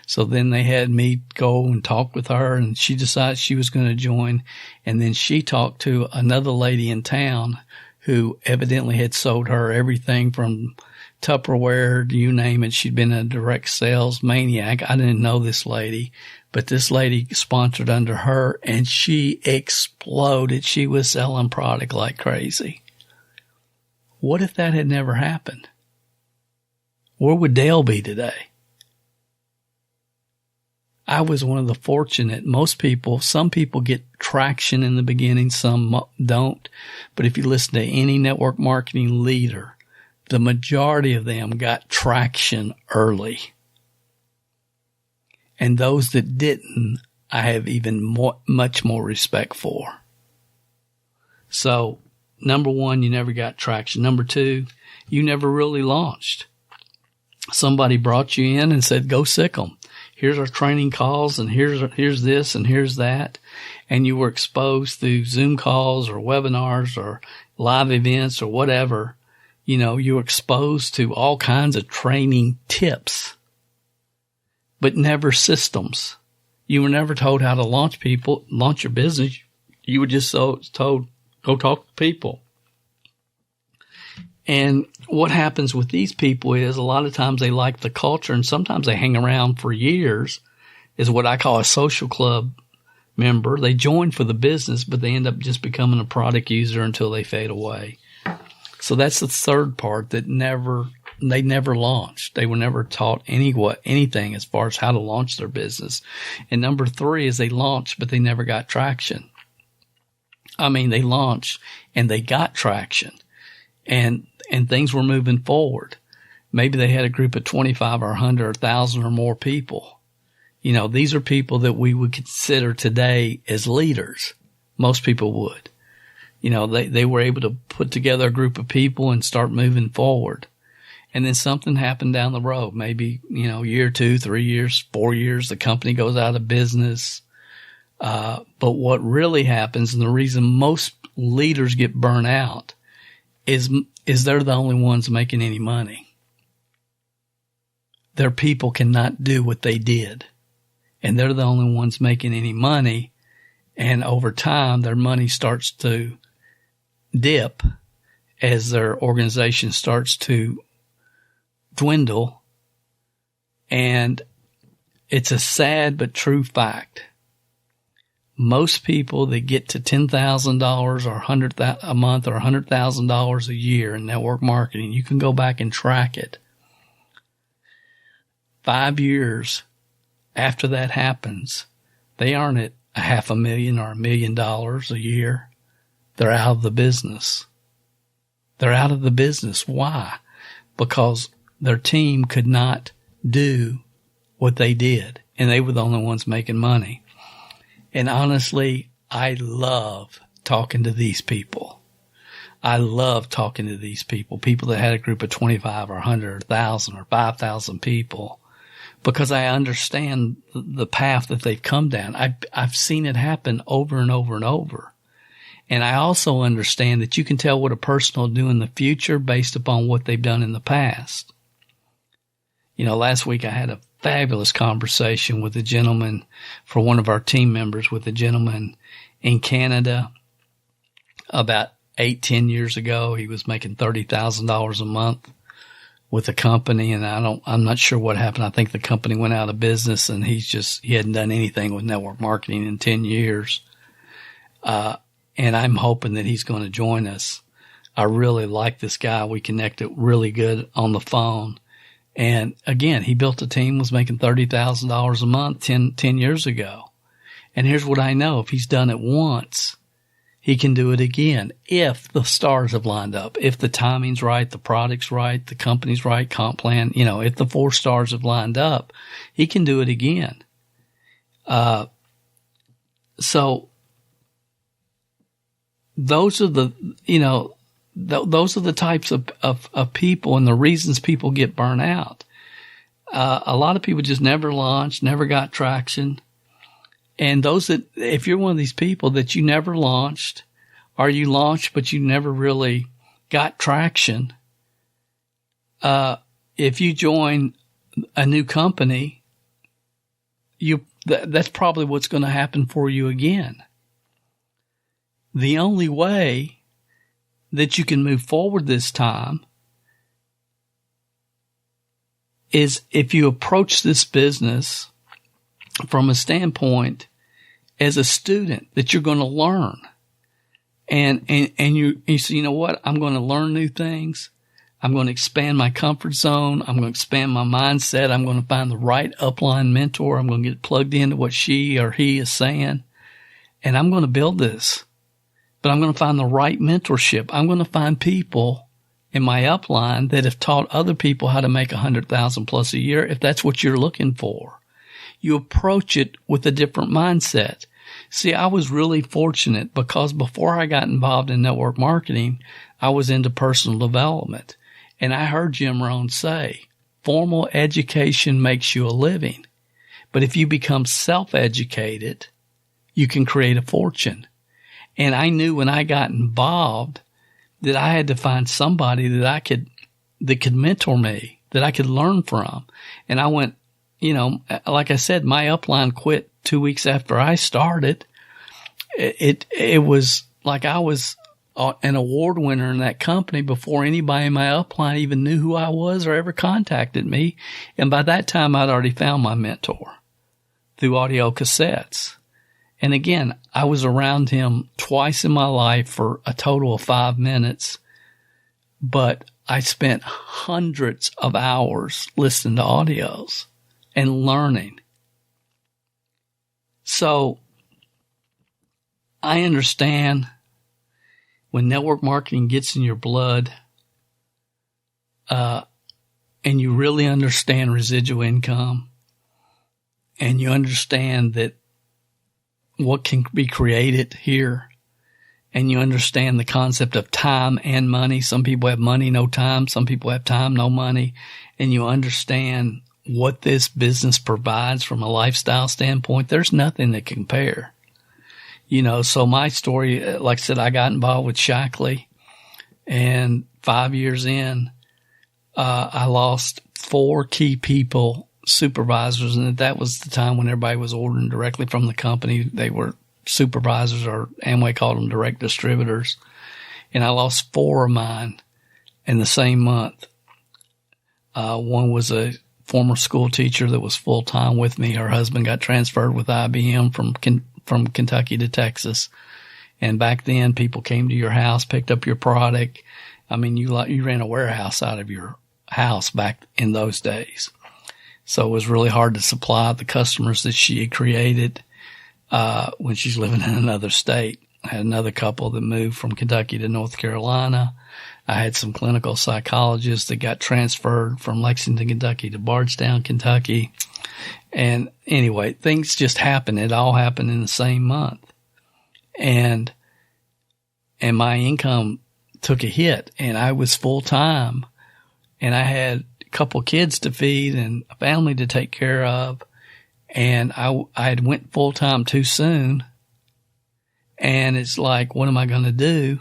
So then they had me go and talk with her and she decided she was going to join. And then she talked to another lady in town who evidently had sold her everything from Tupperware, you name it. She'd been a direct sales maniac. I didn't know this lady, But this lady sponsored under her, and she exploded. She was selling product like crazy. What if that had never happened? Where would Dale be today? I was one of the fortunate. Some people get traction in the beginning, some don't. But if you listen to any network marketing leader, the majority of them got traction early. And those that didn't, I have much more respect for. So, number one, you never got traction. Number two, you never really launched. Somebody brought you in and said, go sick 'em. Here's our training calls, and here's this and here's that. And you were exposed through Zoom calls or webinars or live events or whatever. You were exposed to all kinds of training tips, but never systems. You were never told how to launch your business. You were just told, go talk to people. And what happens with these people is a lot of times they like the culture, and sometimes they hang around for years, is what I call a social club member. They join for the business, but they end up just becoming a product user until they fade away. So that's the third part, that they never launched. They were never taught anything as far as how to launch their business. And number three is they launched, but they never got traction. They launched and they got traction, and things were moving forward. Maybe they had a group of 25 or 100 or 1,000 or more people. These are people that we would consider today as leaders. Most people would. They were able to put together a group of people and start moving forward. And then something happened down the road. Maybe, year, 2, 3 years, 4 years, the company goes out of business. But what really happens, and the reason most leaders get burnt out, is they're the only ones making any money. Their people cannot do what they did, and they're the only ones making any money. And over time, their money starts to dip as their organization starts to dwindle. And it's a sad but true fact. Most people that get to $10,000 or $100,000 a month or $100,000 a year in network marketing, you can go back and track it. 5 years after that happens, they aren't at $500,000 or $1 million a year. They're out of the business. They're out of the business. Why? Because their team could not do what they did, and they were the only ones making money. And honestly, I love talking to these people. I love talking to these people that had a group of 25 or 100 or 1,000 or 5,000 people, because I understand the path that they've come down. I've seen it happen over and over and over. And I also understand that you can tell what a person will do in the future based upon what they've done in the past. Last week I had a fabulous conversation with a gentleman, for one of our team members, with a gentleman in Canada. About 8-10 years ago, he was making $30,000 a month with a company, and I'm not sure what happened. I think the company went out of business, and he hadn't done anything with network marketing in 10 years. And I'm hoping that he's going to join us. I really like this guy. We connected really good on the phone. And again, he built a team, was making $30,000 a month 10 years ago. And here's what I know. If he's done it once, he can do it again if the stars have lined up, if the timing's right, the product's right, the company's right, comp plan, if the 4 stars have lined up, he can do it again. So those are the, those are the types of people and the reasons people get burnt out. A lot of people just never launched, never got traction. And if you're one of these people that you never launched, or you launched but you never really got traction, if you join a new company, that's probably what's going to happen for you again. The only way that you can move forward this time is if you approach this business from a standpoint as a student that you're going to learn. And you say, you know what? I'm going to learn new things. I'm going to expand my comfort zone. I'm going to expand my mindset. I'm going to find the right upline mentor. I'm going to get plugged into what she or he is saying. And I'm going to build this. But I'm going to find the right mentorship. I'm going to find people in my upline that have taught other people how to make $100,000 plus a year, if that's what you're looking for. You approach it with a different mindset. See, I was really fortunate because before I got involved in network marketing, I was into personal development. And I heard Jim Rohn say, formal education makes you a living. But if you become self-educated, you can create a fortune. And I knew when I got involved that I had to find somebody that could mentor me, that I could learn from. And I went, like I said, my upline quit 2 weeks after I started. It was like I was an award winner in that company before anybody in my upline even knew who I was or ever contacted me. And by that time, I'd already found my mentor through audio cassettes. And again, I was around him twice in my life for a total of 5 minutes, but I spent hundreds of hours listening to audios and learning. So I understand when network marketing gets in your blood, and you really understand residual income, and you understand that what can be created here, and you understand the concept of time and money. Some people have money, no time. Some people have time, no money. And you understand what this business provides from a lifestyle standpoint. There's nothing that can compare. So my story, like I said, I got involved with Shackley, and 5 years in, I lost 4 key people, supervisors, and that was the time when everybody was ordering directly from the company. They were supervisors, or Amway called them direct distributors. And I lost 4 of mine in the same month. One was a former school teacher that was full time with me. Her husband got transferred with IBM from Kentucky to Texas. And back then, people came to your house, picked up your product. I mean, you ran a warehouse out of your house back in those days. So it was really hard to supply the customers that she had created when she's living in another state. I had another couple that moved from Kentucky to North Carolina. I had some clinical psychologists that got transferred from Lexington, Kentucky to Bardstown, Kentucky. And anyway, things just happened. It all happened in the same month. And my income took a hit, and I was full time, and I had a couple kids to feed and a family to take care of. And I had went full time too soon. And it's like, what am I going to do?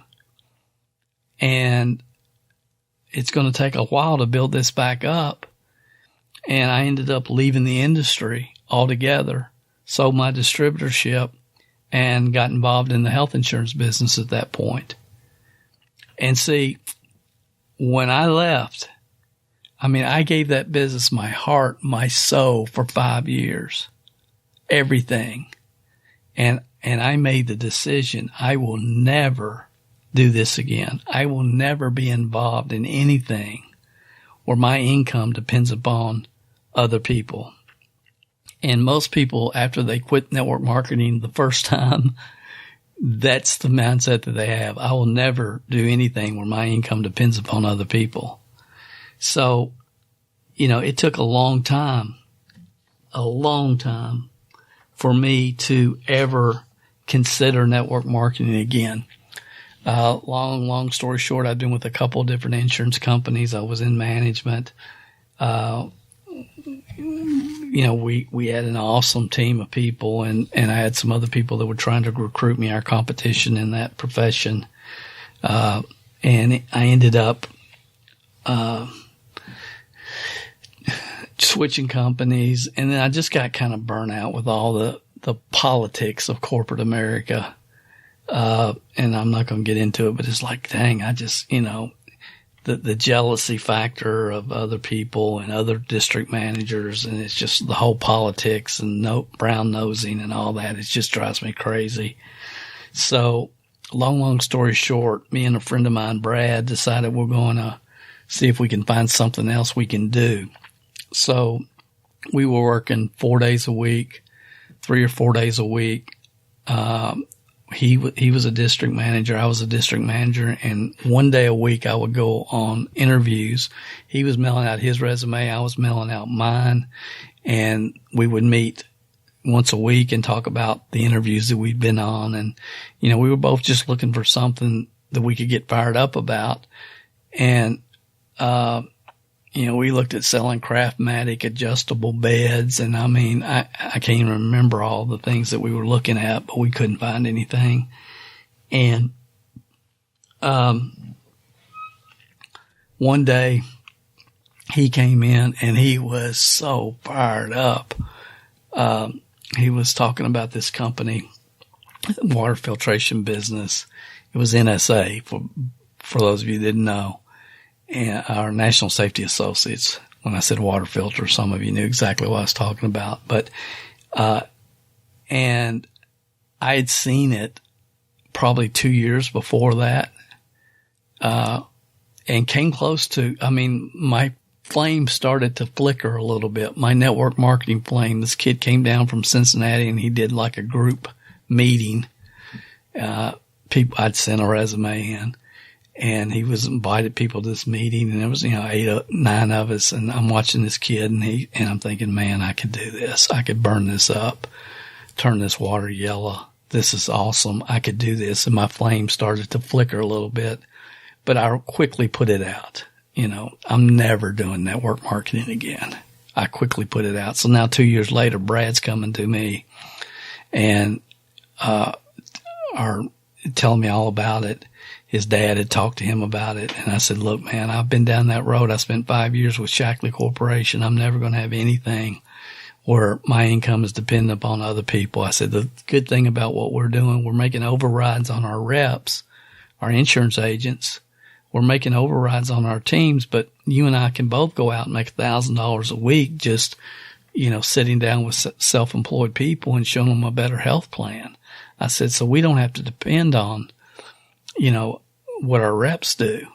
And it's going to take a while to build this back up. And I ended up leaving the industry altogether, sold my distributorship, and got involved in the health insurance business at that point. And see, when I left, I gave that business my heart, my soul for 5 years, everything. And I made the decision, I will never do this again. I will never be involved in anything where my income depends upon other people. And most people, after they quit network marketing the first time, that's the mindset that they have. I will never do anything where my income depends upon other people. So, it took a long time for me to ever consider network marketing again. Long story short, I've been with a couple of different insurance companies. I was in management. We had an awesome team of people, and I had some other people that were trying to recruit me, our competition in that profession. And I ended up, switching companies, and then I just got kind of burnt out with all the politics of corporate America. And I'm not going to get into it, but it's like, dang, I just, the jealousy factor of other people and other district managers, and it's just the whole politics and brown nosing and all that. It just drives me crazy. So long story short, me and a friend of mine, Brad, decided we're going to see if we can find something else we can do. So we were working 4 days a week, 3 or 4 days a week. He was a district manager. I was a district manager. And 1 day a week I would go on interviews. He was mailing out his resume. I was mailing out mine. And we would meet once a week and talk about the interviews that we'd been on. And, we were both just looking for something that we could get fired up about. And, we looked at selling Craftmatic adjustable beds. And I can't even remember all the things that we were looking at, but we couldn't find anything. And, one day he came in and he was so fired up. He was talking about this company, water filtration business. It was NSA for those of you that didn't know. And our National Safety Associates. When I said water filter, some of you knew exactly what I was talking about. But, and I had seen it probably 2 years before that, and came close to, my flame started to flicker a little bit. My network marketing flame. This kid came down from Cincinnati and he did like a group meeting. I'd sent a resume in. And he was invited people to this meeting, and there was, 9 of us, and I'm watching this kid, and I'm thinking, man, I could do this. I could burn this up, turn this water yellow. This is awesome. I could do this. And my flame started to flicker a little bit, but I quickly put it out. I'm never doing network marketing again. I quickly put it out. So now 2 years later, Brad's coming to me and, are telling me all about it. His dad had talked to him about it. And I said, look, man, I've been down that road. I spent 5 years with Shackley Corporation. I'm never going to have anything where my income is dependent upon other people. I said, the good thing about what we're doing, we're making overrides on our reps, our insurance agents. We're making overrides on our teams, but you and I can both go out and make $1,000 a week just, sitting down with self-employed people and showing them a better health plan. I said, so we don't have to depend on, what our reps do.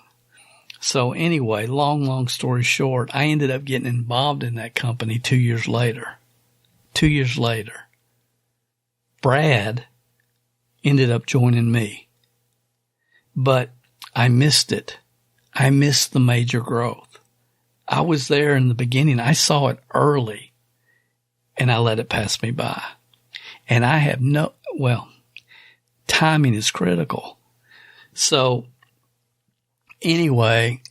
So anyway, long story short, I ended up getting involved in that company 2 years later. 2 years later, Brad ended up joining me, but I missed it. I missed the major growth. I was there in the beginning. I saw it early and I let it pass me by. And I have timing is critical. So anyway,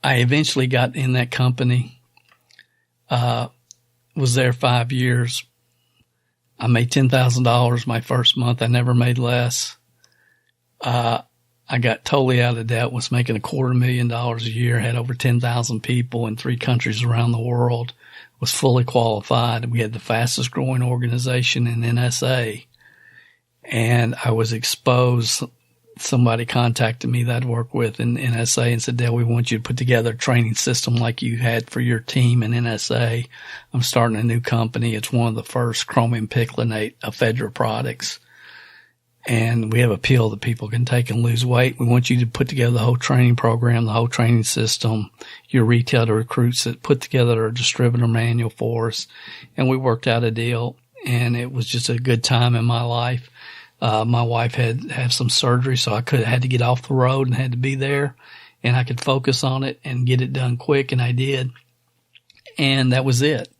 I eventually got in that company, was there 5 years. I made $10,000 my first month. I never made less. I got totally out of debt, was making $250,000 a year, had over 10,000 people in 3 countries around the world, was fully qualified. We had the fastest growing organization in NSA. And I was exposed. Somebody contacted me that I'd worked with in NSA and said, Dale, we want you to put together a training system like you had for your team in NSA. I'm starting a new company. It's one of the first chromium picolinate ephedra products. And we have a pill that people can take and lose weight. We want you to put together the whole training program, the whole training system, your retail to recruits that put together a distributor manual for us. And we worked out a deal, and it was just a good time in my life. My wife had some surgery, so I had to get off the road and had to be there, and I could focus on it and get it done quick, and I did. And that was it.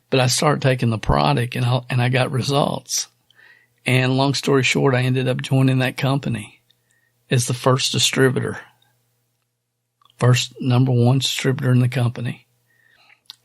But I started taking the product and I got results. And long story short, I ended up joining that company as the first distributor, first number one distributor in the company.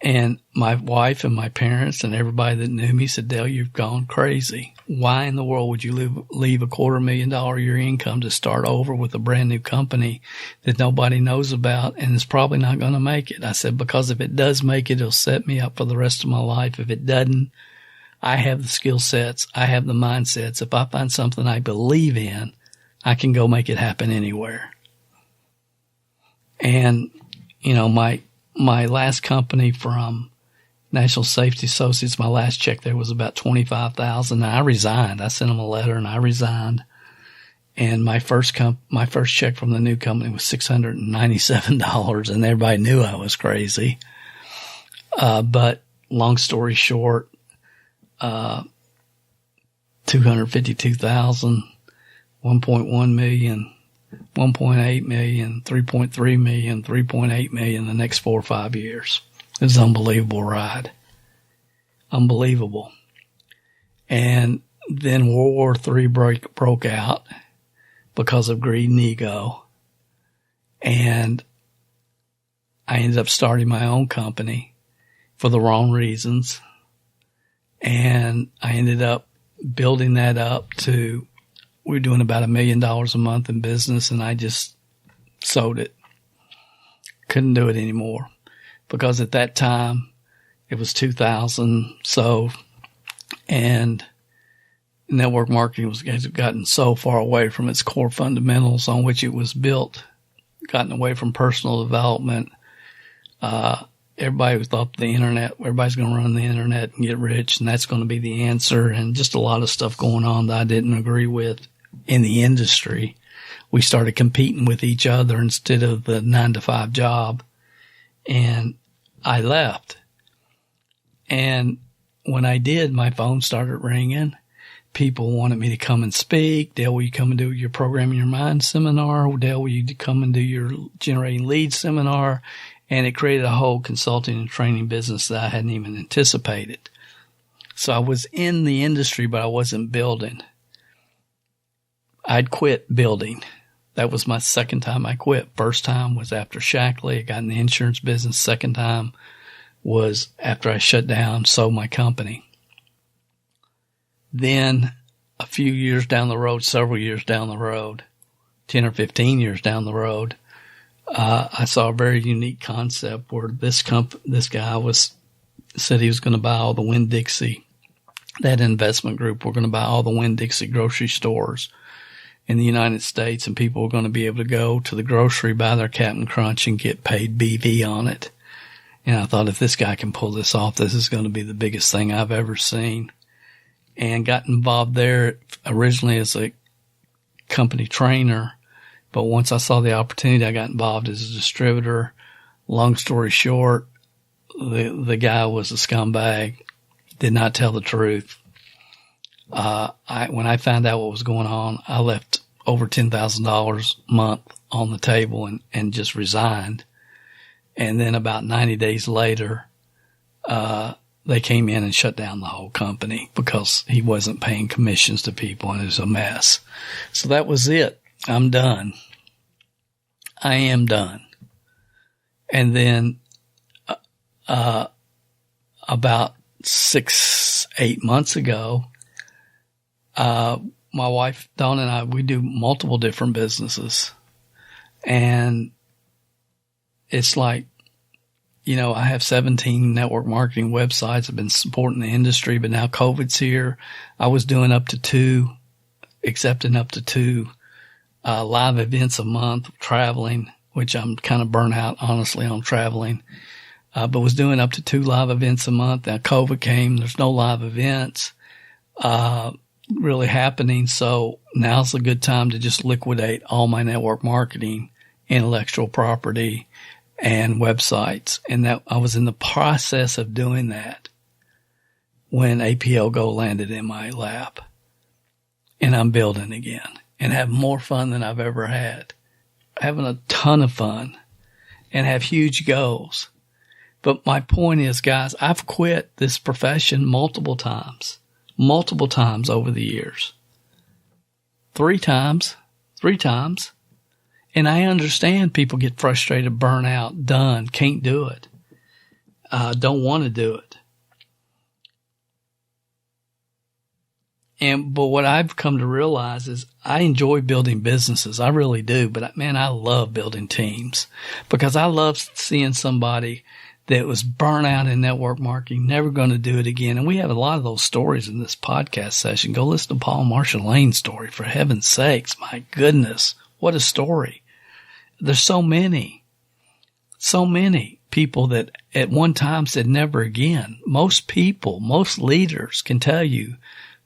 And my wife and my parents and everybody that knew me said, Dale, you've gone crazy. Why in the world would you leave a $250,000 a year income to start over with a brand new company that nobody knows about and is probably not going to make it? I said, because if it does make it, it'll set me up for the rest of my life. If it doesn't, I have the skill sets. I have the mindsets. If I find something I believe in, I can go make it happen anywhere. And, you know, my last company from National Safety Associates, my last check there was about $25,000. I resigned. I sent them a letter and I resigned. And my first check from the new company was $697, and everybody knew I was crazy. But long story short, $252,000, $1.1 million, $1.8 million, $3.3 million, $3.8 million the next 4 or 5 years. It was an unbelievable ride. Unbelievable. And then World War III broke out because of greed and ego. And I ended up starting my own company for the wrong reasons. And I ended up building that up to, we were doing about $1 million a month in business, and I just sold it. Couldn't do it anymore because at that time it was 2000. So, and network marketing has gotten so far away from its core fundamentals on which it was built, gotten away from personal development. Everybody thought everybody's going to run the internet and get rich, and that's going to be the answer. And just a lot of stuff going on that I didn't agree with in the industry. We started competing with each other instead of the 9-to-5 job. And I left. And when I did, my phone started ringing. People wanted me to come and speak. Dale, will you come and do your Programming Your Mind seminar? Dale, will you come and do your Generating Leads seminar? And it created a whole consulting and training business that I hadn't even anticipated. So I was in the industry, but I wasn't building. I'd quit building. That was my second time I quit. First time was after Shackley. I got in the insurance business. Second time was after I shut down, sold my company. Then a few years down the road, several years down the road, 10 or 15 years down the road, I saw a very unique concept where this guy said he was going to buy all the Winn-Dixie, that investment group were going to buy all the Winn-Dixie grocery stores in the United States, and people were going to be able to go to the grocery, buy their Captain Crunch, and get paid BV on it. And I thought, if this guy can pull this off, this is going to be the biggest thing I've ever seen. And got involved there originally as a company trainer. But once I saw the opportunity, I got involved as a distributor. Long story short, the guy was a scumbag, did not tell the truth. When I found out what was going on, I left over $10,000 a month on the table and just resigned. And then about 90 days later, they came in and shut down the whole company because he wasn't paying commissions to people, and it was a mess. So that was it. I'm done. I am done. And then, about 6-8 months ago, my wife, Dawn, and I, we do multiple different businesses. And it's like, you know, I have 17 network marketing websites. I've been supporting the industry, but now COVID's here. I was doing accepting up to two live events a month, traveling, which I'm kind of burnt out, honestly, on traveling. But was doing up to 2 live events a month. Now COVID came. There's no live events really happening. So now's a good time to just liquidate all my network marketing, intellectual property, and websites. And that I was in the process of doing that when APL Go landed in my lap. And I'm building again and have more fun than I've ever had. Having a ton of fun and have huge goals. But my point is, guys, I've quit this profession multiple times over the years. 3 times. And I understand people get frustrated, burn out, done, can't do it, don't want to do it. But what I've come to realize is I enjoy building businesses. I really do. But man, I love building teams because I love seeing somebody that was burnt out in network marketing, never going to do it again. And we have a lot of those stories in this podcast session. Go listen to Paul Marshall Lane's story, for heaven's sakes. My goodness, what a story. There's so many. So many people that at one time said never again. Most people, most leaders can tell you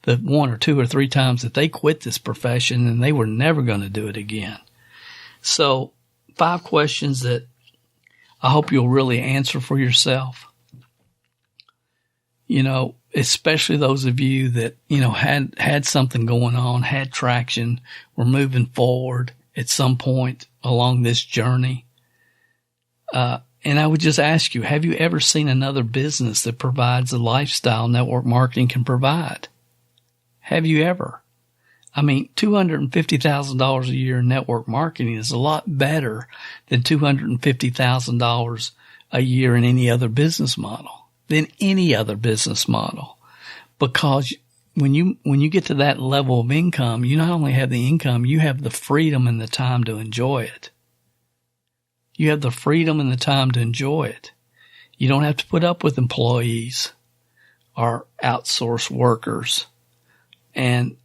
that 1 or 2 or 3 times that they quit this profession and they were never going to do it again. So 5 questions that I hope you'll really answer for yourself. You know, especially those of you that, you know, had something going on, had traction, were moving forward at some point along this journey. And I would just ask you, have you ever seen another business that provides the lifestyle network marketing can provide? Have you ever? I mean, $250,000 a year in network marketing is a lot better than $250,000 a year in any other business model, because when you get to that level of income, you not only have the income, you have the freedom and the time to enjoy it. You have the freedom and the time to enjoy it. You don't have to put up with employees or outsourced workers. And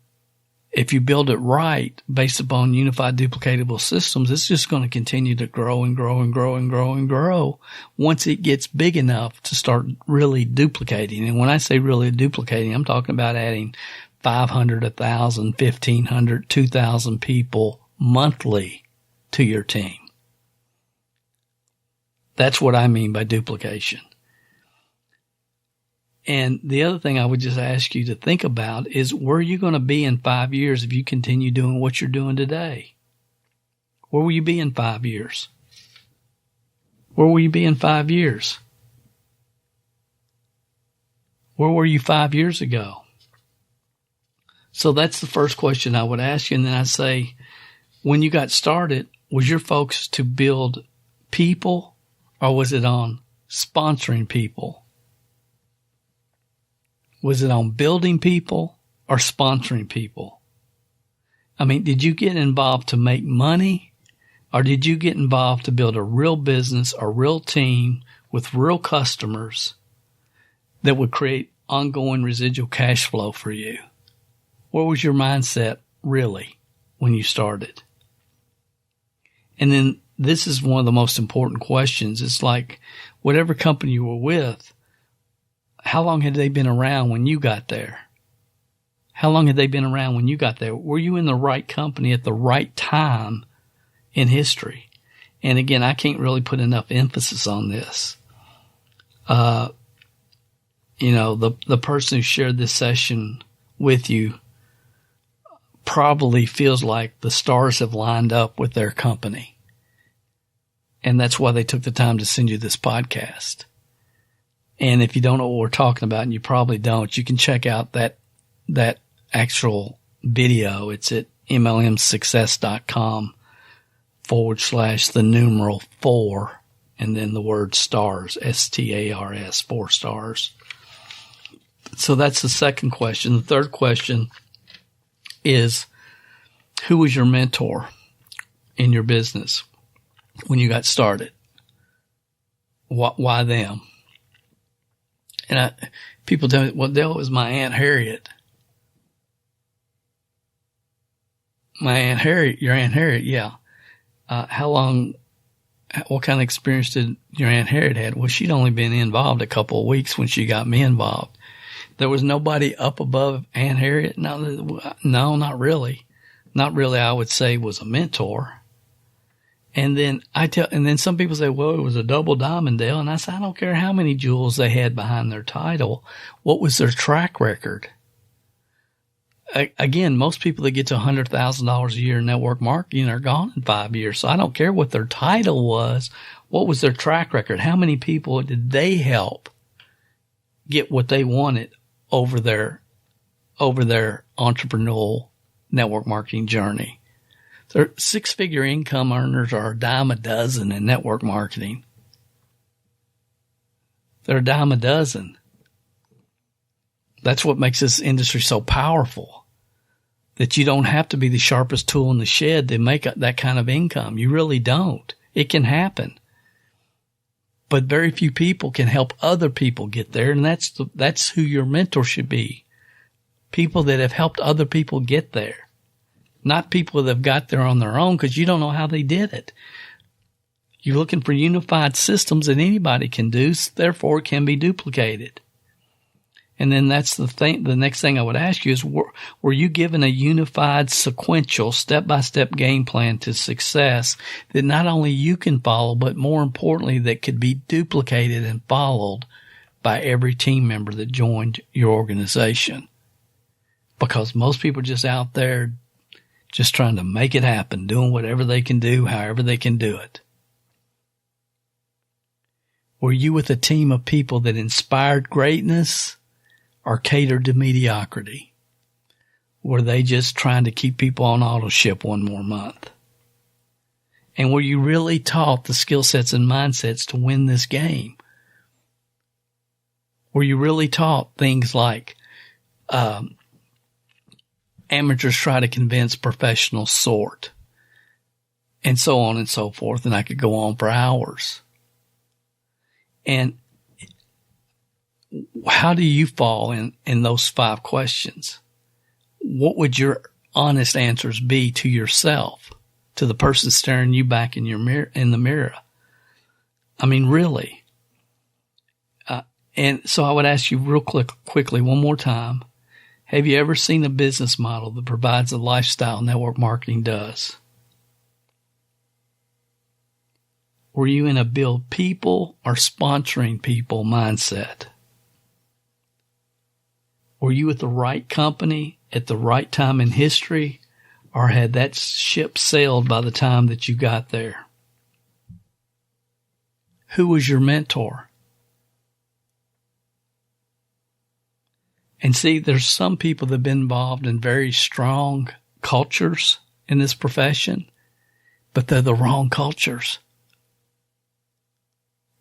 if you build it right based upon unified duplicatable systems, it's just going to continue to grow and grow and grow and grow and grow once it gets big enough to start really duplicating. And when I say really duplicating, I'm talking about adding 500, 1,000, 1,500, 2,000 people monthly to your team. That's what I mean by duplication. And the other thing I would just ask you to think about is, where are you going to be in 5 years if you continue doing what you're doing today? Where will you be in 5 years? Where will you be in 5 years? Where were you 5 years ago? So that's the first question I would ask you. And then I say, when you got started, was your focus to build people, or was it on sponsoring people? Was it on building people or sponsoring people? I mean, did you get involved to make money, or did you get involved to build a real business, a real team with real customers that would create ongoing residual cash flow for you? What was your mindset really when you started? And then this is one of the most important questions. It's like, whatever company you were with, how long had they been around when you got there? How long had they been around when you got there? Were you in the right company at the right time in history? And again, I can't really put enough emphasis on this. You know, the person who shared this session with you probably feels like the stars have lined up with their company. And that's why they took the time to send you this podcast. And if you don't know what we're talking about, and you probably don't, you can check out that actual video. It's at MLMsuccess.com/4 and then the word stars, STARS, 4 stars. So that's the second question. The third question is, who was your mentor in your business when you got started? Why them? And people tell me, well, Dale, it was my Aunt Harriet. My Aunt Harriet, your Aunt Harriet, yeah. What kind of experience did your Aunt Harriet have? Well, she'd only been involved a couple of weeks when she got me involved. There was nobody up above Aunt Harriet? No, not really. Not really, I would say, was a mentor. And then some people say, well, it was a double diamond, Dale. And I say, I don't care how many jewels they had behind their title. What was their track record? Again, most people that get to $100,000 a year in network marketing are gone in 5 years. So I don't care what their title was. What was their track record? How many people did they help get what they wanted over their entrepreneurial network marketing journey? Their 6-figure income earners are a dime a dozen in network marketing. They're a dime a dozen. That's what makes this industry so powerful, that you don't have to be the sharpest tool in the shed to make that kind of income. You really don't. It can happen. But very few people can help other people get there, and that's who your mentor should be. People that have helped other people get there. Not people that have got there on their own, because you don't know how they did it. You're looking for unified systems that anybody can do, therefore it can be duplicated. And then that's the thing. The next thing I would ask you is, were you given a unified, sequential, step-by-step game plan to success that not only you can follow, but more importantly, that could be duplicated and followed by every team member that joined your organization? Because most people are just out there just trying to make it happen, doing whatever they can do, however they can do it. Were you with a team of people that inspired greatness or catered to mediocrity? Were they just trying to keep people on auto ship one more month? And were you really taught the skill sets and mindsets to win this game? Were you really taught things like amateurs try to convince professionals sort, and so on and so forth? And I could go on for hours. And how do you fall in those 5 questions? What would your honest answers be to yourself, to the person staring you back in the mirror? I mean, really. And so I would ask you real quickly one more time. Have you ever seen a business model that provides the lifestyle network marketing does? Were you in a build people or sponsoring people mindset? Were you at the right company at the right time in history, or had that ship sailed by the time that you got there? Who was your mentor? And see, there's some people that have been involved in very strong cultures in this profession, but they're the wrong cultures.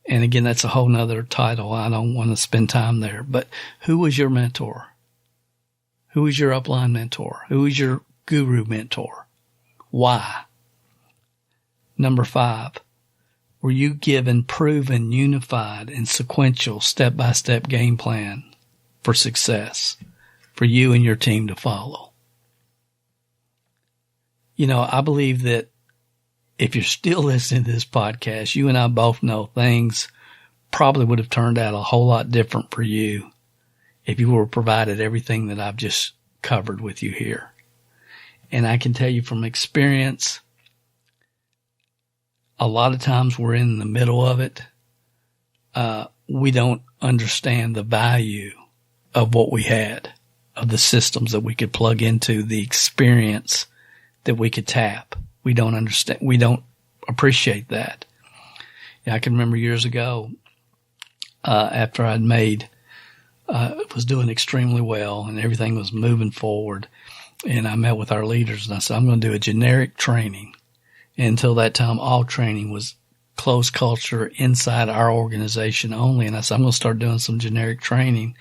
And again, that's a whole nother title. I don't want to spend time there. But who was your mentor? Who was your upline mentor? Who was your guru mentor? Why? Number 5, were you given proven, unified, and sequential step-by-step game plan for success for you and your team to follow? You know, I believe that if you're still listening to this podcast, you and I both know things probably would have turned out a whole lot different for you if you were provided everything that I've just covered with you here. And I can tell you from experience, a lot of times we're in the middle of it. We don't understand the value of what we had, of the systems that we could plug into, the experience that we could tap. We don't understand. We don't appreciate that. Yeah, I can remember years ago, after I'd was doing extremely well and everything was moving forward, and I met with our leaders and I said, I'm going to do a generic training. And until that time, all training was closed culture inside our organization only. And I said, I'm going to start doing some generic training.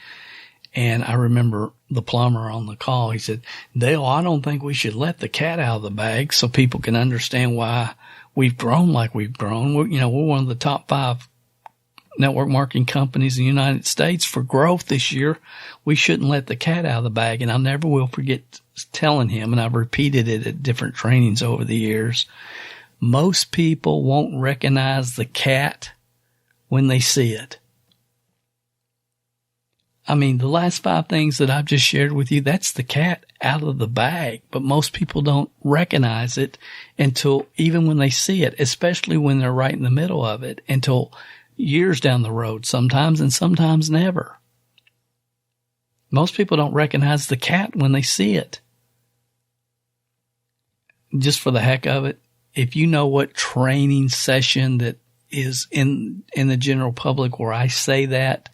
And I remember the plumber on the call. He said, Dale, I don't think we should let the cat out of the bag so people can understand why we've grown like we've grown. We're one of the top 5 network marketing companies in the United States for growth this year. We shouldn't let the cat out of the bag. And I never will forget telling him, and I've repeated it at different trainings over the years, most people won't recognize the cat when they see it. I mean, the last 5 things that I've just shared with you, that's the cat out of the bag. But most people don't recognize it until even when they see it, especially when they're right in the middle of it, until years down the road sometimes, and sometimes never. Most people don't recognize the cat when they see it. Just for the heck of it, if you know what training session that is in the general public where I say that,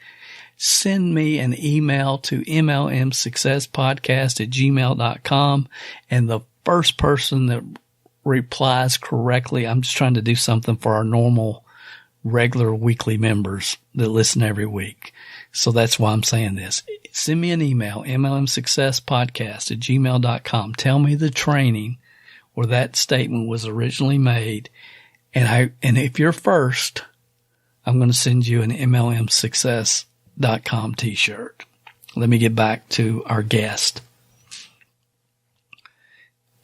send me an email to mlmsuccesspodcast@gmail.com. And the first person that replies correctly, I'm just trying to do something for our normal, regular weekly members that listen every week. So that's why I'm saying this. Send me an email, mlmsuccesspodcast@gmail.com. Tell me the training where that statement was originally made. And if you're first, I'm going to send you an mlmsuccess.com t-shirt. Let me get back to our guest.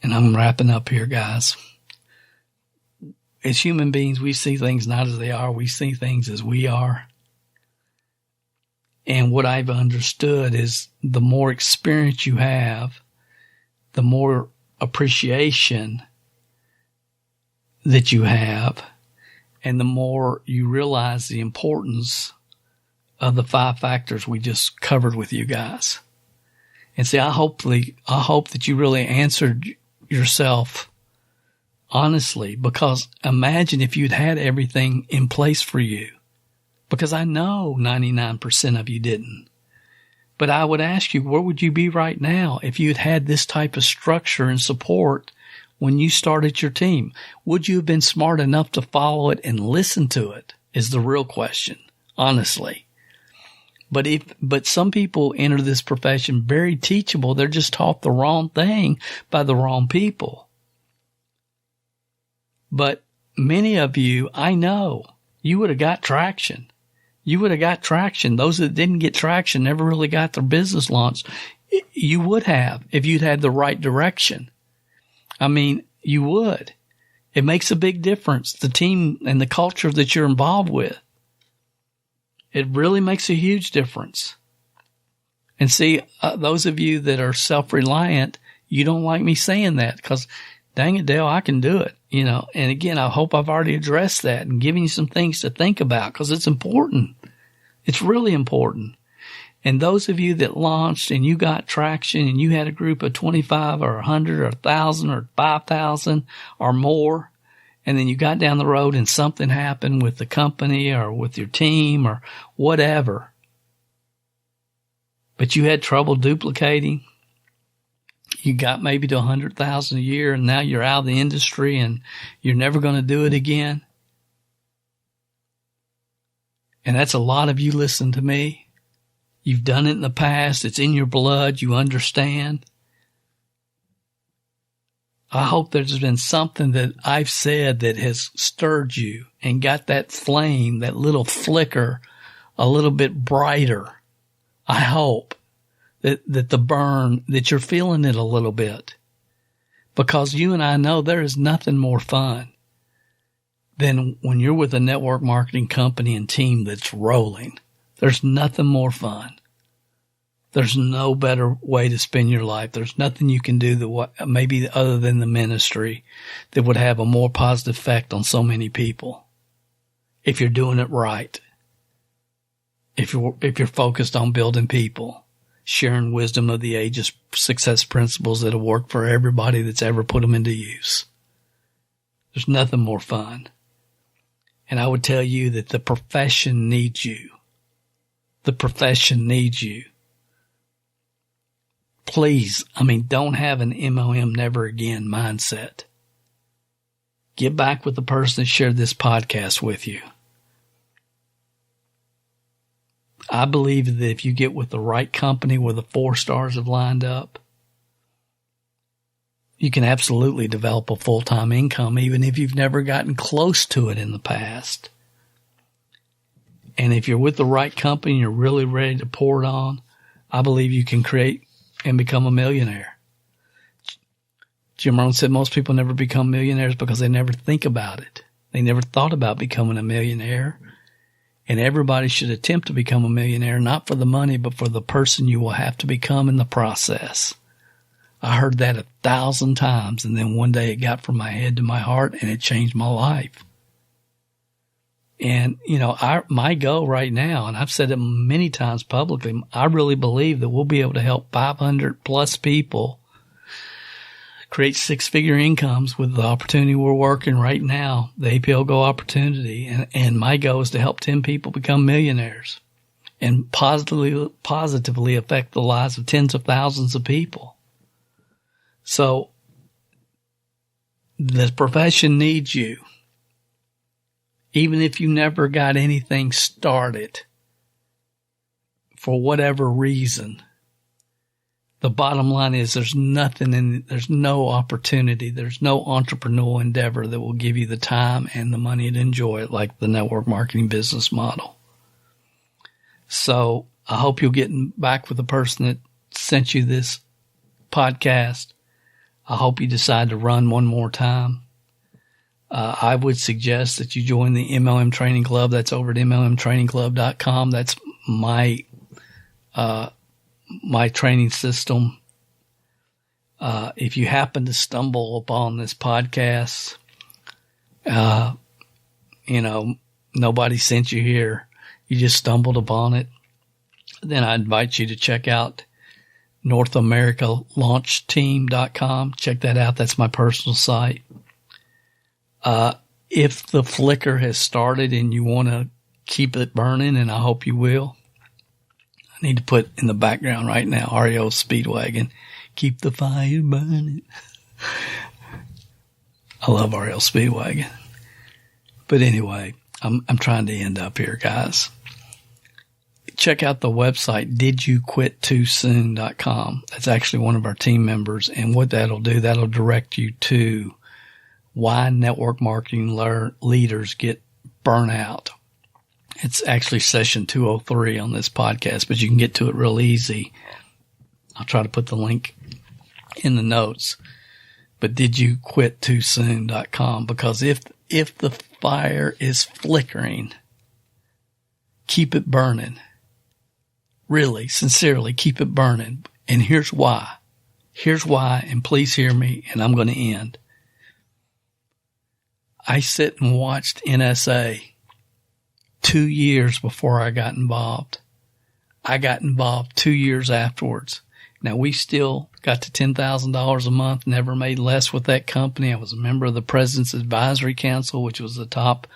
And I'm wrapping up here, guys. as human beings, we see things not as they are. We see things as we are. And what I've understood is the more experience you have, the more appreciation that you have, and the more you realize the importance of the 5 factors we just covered with you guys. And see, I hope that you really answered yourself honestly, because imagine if you'd had everything in place for you, because I know 99% of you didn't. But I would ask you, where would you be right now if you'd had this type of structure and support when you started your team? Would you have been smart enough to follow it and listen to it is the real question, honestly. But some people enter this profession very teachable. They're just taught the wrong thing by the wrong people. But many of you, I know, you would have got traction. You would have got traction. Those that didn't get traction never really got their business launched. You would have if you'd had the right direction. I mean, you would. It makes a big difference, the team and the culture that you're involved with. It really makes a huge difference. And see, those of you that are self-reliant, you don't like me saying that because, dang it, Dale, I can do it. You know, and again, I hope I've already addressed that and given you some things to think about because it's important. It's really important. And those of you that launched and you got traction and you had a group of 25 or 100 or 1,000 or 5,000 or more, and then you got down the road and something happened with the company or with your team or whatever, but you had trouble duplicating, you got maybe to 100,000 a year and now you're out of the industry and you're never going to do it again. And that's a lot of you listen to me. You've done it in the past. It's in your blood. You understand. I hope there's been something that I've said that has stirred you and got that flame, that little flicker, a little bit brighter. I hope that the burn, that you're feeling it a little bit. Because you and I know there is nothing more fun than when you're with a network marketing company and team that's rolling. There's nothing more fun. There's no better way to spend your life. There's nothing you can do that maybe other than the ministry that would have a more positive effect on so many people. If you're doing it right. If you're focused on building people, sharing wisdom of the ages, success principles that have worked for everybody that's ever put them into use. There's nothing more fun. And I would tell you that the profession needs you. The profession needs you. Please, don't have an MLM never again mindset. Get back with the person that shared this podcast with you. I believe that if you get with the right company where the 4 stars have lined up, you can absolutely develop a full-time income even if you've never gotten close to it in the past. And if you're with the right company and you're really ready to pour it on, I believe you can create and become a millionaire. Jim Rohn said most people never become millionaires because they never think about it. They never thought about becoming a millionaire. And everybody should attempt to become a millionaire, not for the money, but for the person you will have to become in the process. I heard that 1,000 times, and then one day it got from my head to my heart, and it changed my life. And, my goal right now, and I've said it many times publicly, I really believe that we'll be able to help 500 plus people create 6-figure incomes with the opportunity we're working right now, the APL Go opportunity. And my goal is to help 10 people become millionaires and positively affect the lives of tens of thousands of people. So the profession needs you. Even if you never got anything started for whatever reason, the bottom line is there's no opportunity, there's no entrepreneurial endeavor that will give you the time and the money to enjoy it like the network marketing business model. So I hope you'll get back with the person that sent you this podcast. I hope you decide to run one more time. I would suggest that you join the MLM Training Club. That's over at MLMtrainingclub.com. That's my training system. If you happen to stumble upon this podcast, nobody sent you here, you just stumbled upon it, then I invite you to check out NorthAmericaLaunchTeam.com. Check that out. That's my personal site. If the flicker has started and you want to keep it burning, and I hope you will, I need to put in the background right now, REO Speedwagon, keep the fire burning. I love REO Speedwagon. But anyway, I'm trying to end up here, guys. Check out the website, didyouquittoosoon.com. That's actually one of our team members. And what that'll do, that'll direct you to why network marketing leaders get burnout. It's actually session 203 on this podcast, but you can get to it real easy. I'll try to put the link in the notes. But didyouquittoosoon.com, because if the fire is flickering, keep it burning. Really, sincerely, keep it burning. And here's why. Here's why, and please hear me, and I'm going to end. I sit and watched NSA 2 years before I got involved. I got involved 2 years afterwards. Now, we still got to $10,000 a month, never made less with that company. I was a member of the President's Advisory Council, which was the top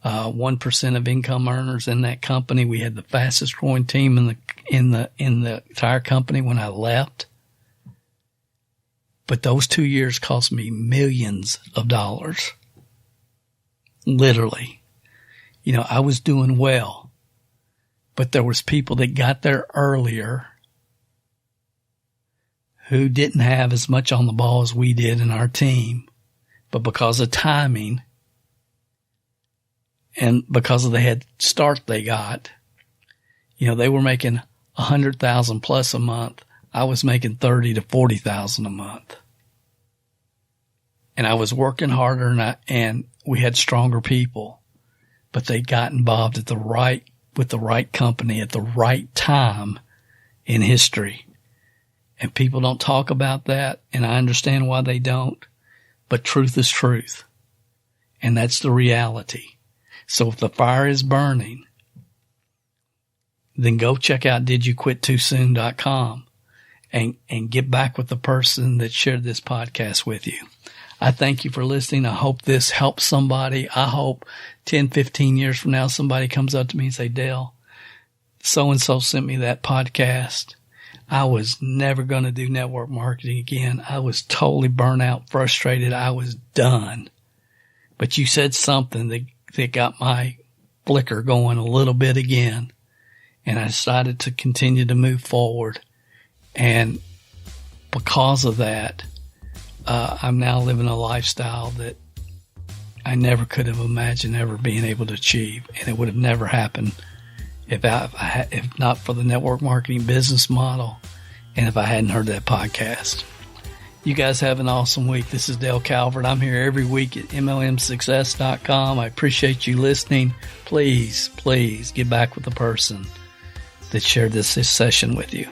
1% of income earners in that company. We had the fastest growing team in the entire company when I left. But those 2 years cost me millions of dollars. Literally. I was doing well, but there was people that got there earlier who didn't have as much on the ball as we did in our team, but because of timing and because of the head start they got, they were making $100,000 plus a month. I was making $30,000 to $40,000 a month, and I was working harder, and we had stronger people, but they got involved with the right company at the right time in history. And people don't talk about that, and I understand why they don't, but truth is truth. And that's the reality. So if the fire is burning, then go check out didyouquittoosoon.com and get back with the person that shared this podcast with you. I thank you for listening. I hope this helps somebody. I hope 10, 15 years from now, somebody comes up to me and say, Dale, so-and-so sent me that podcast. I was never going to do network marketing again. I was totally burnt out, frustrated. I was done. But you said something that got my flicker going a little bit again. And I decided to continue to move forward. And because of that, I'm now living a lifestyle that I never could have imagined ever being able to achieve. And it would have never happened if not for the network marketing business model, and if I hadn't heard that podcast. You guys have an awesome week. This is Dale Calvert. I'm here every week at MLMsuccess.com. I appreciate you listening. Please, please get back with the person that shared this session with you.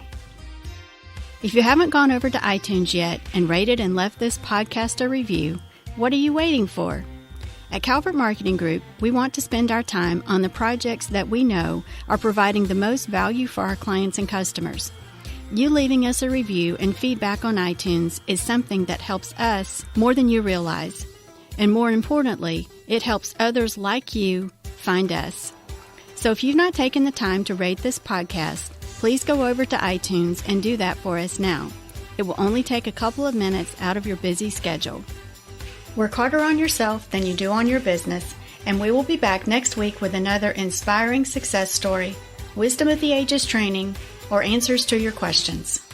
If you haven't gone over to iTunes yet and rated and left this podcast a review, what are you waiting for? At Calvert Marketing Group, we want to spend our time on the projects that we know are providing the most value for our clients and customers. You leaving us a review and feedback on iTunes is something that helps us more than you realize. And more importantly, it helps others like you find us. So if you've not taken the time to rate this podcast, please go over to iTunes and do that for us now. It will only take a couple of minutes out of your busy schedule. Work harder on yourself than you do on your business, and we will be back next week with another inspiring success story, wisdom of the ages training, or answers to your questions.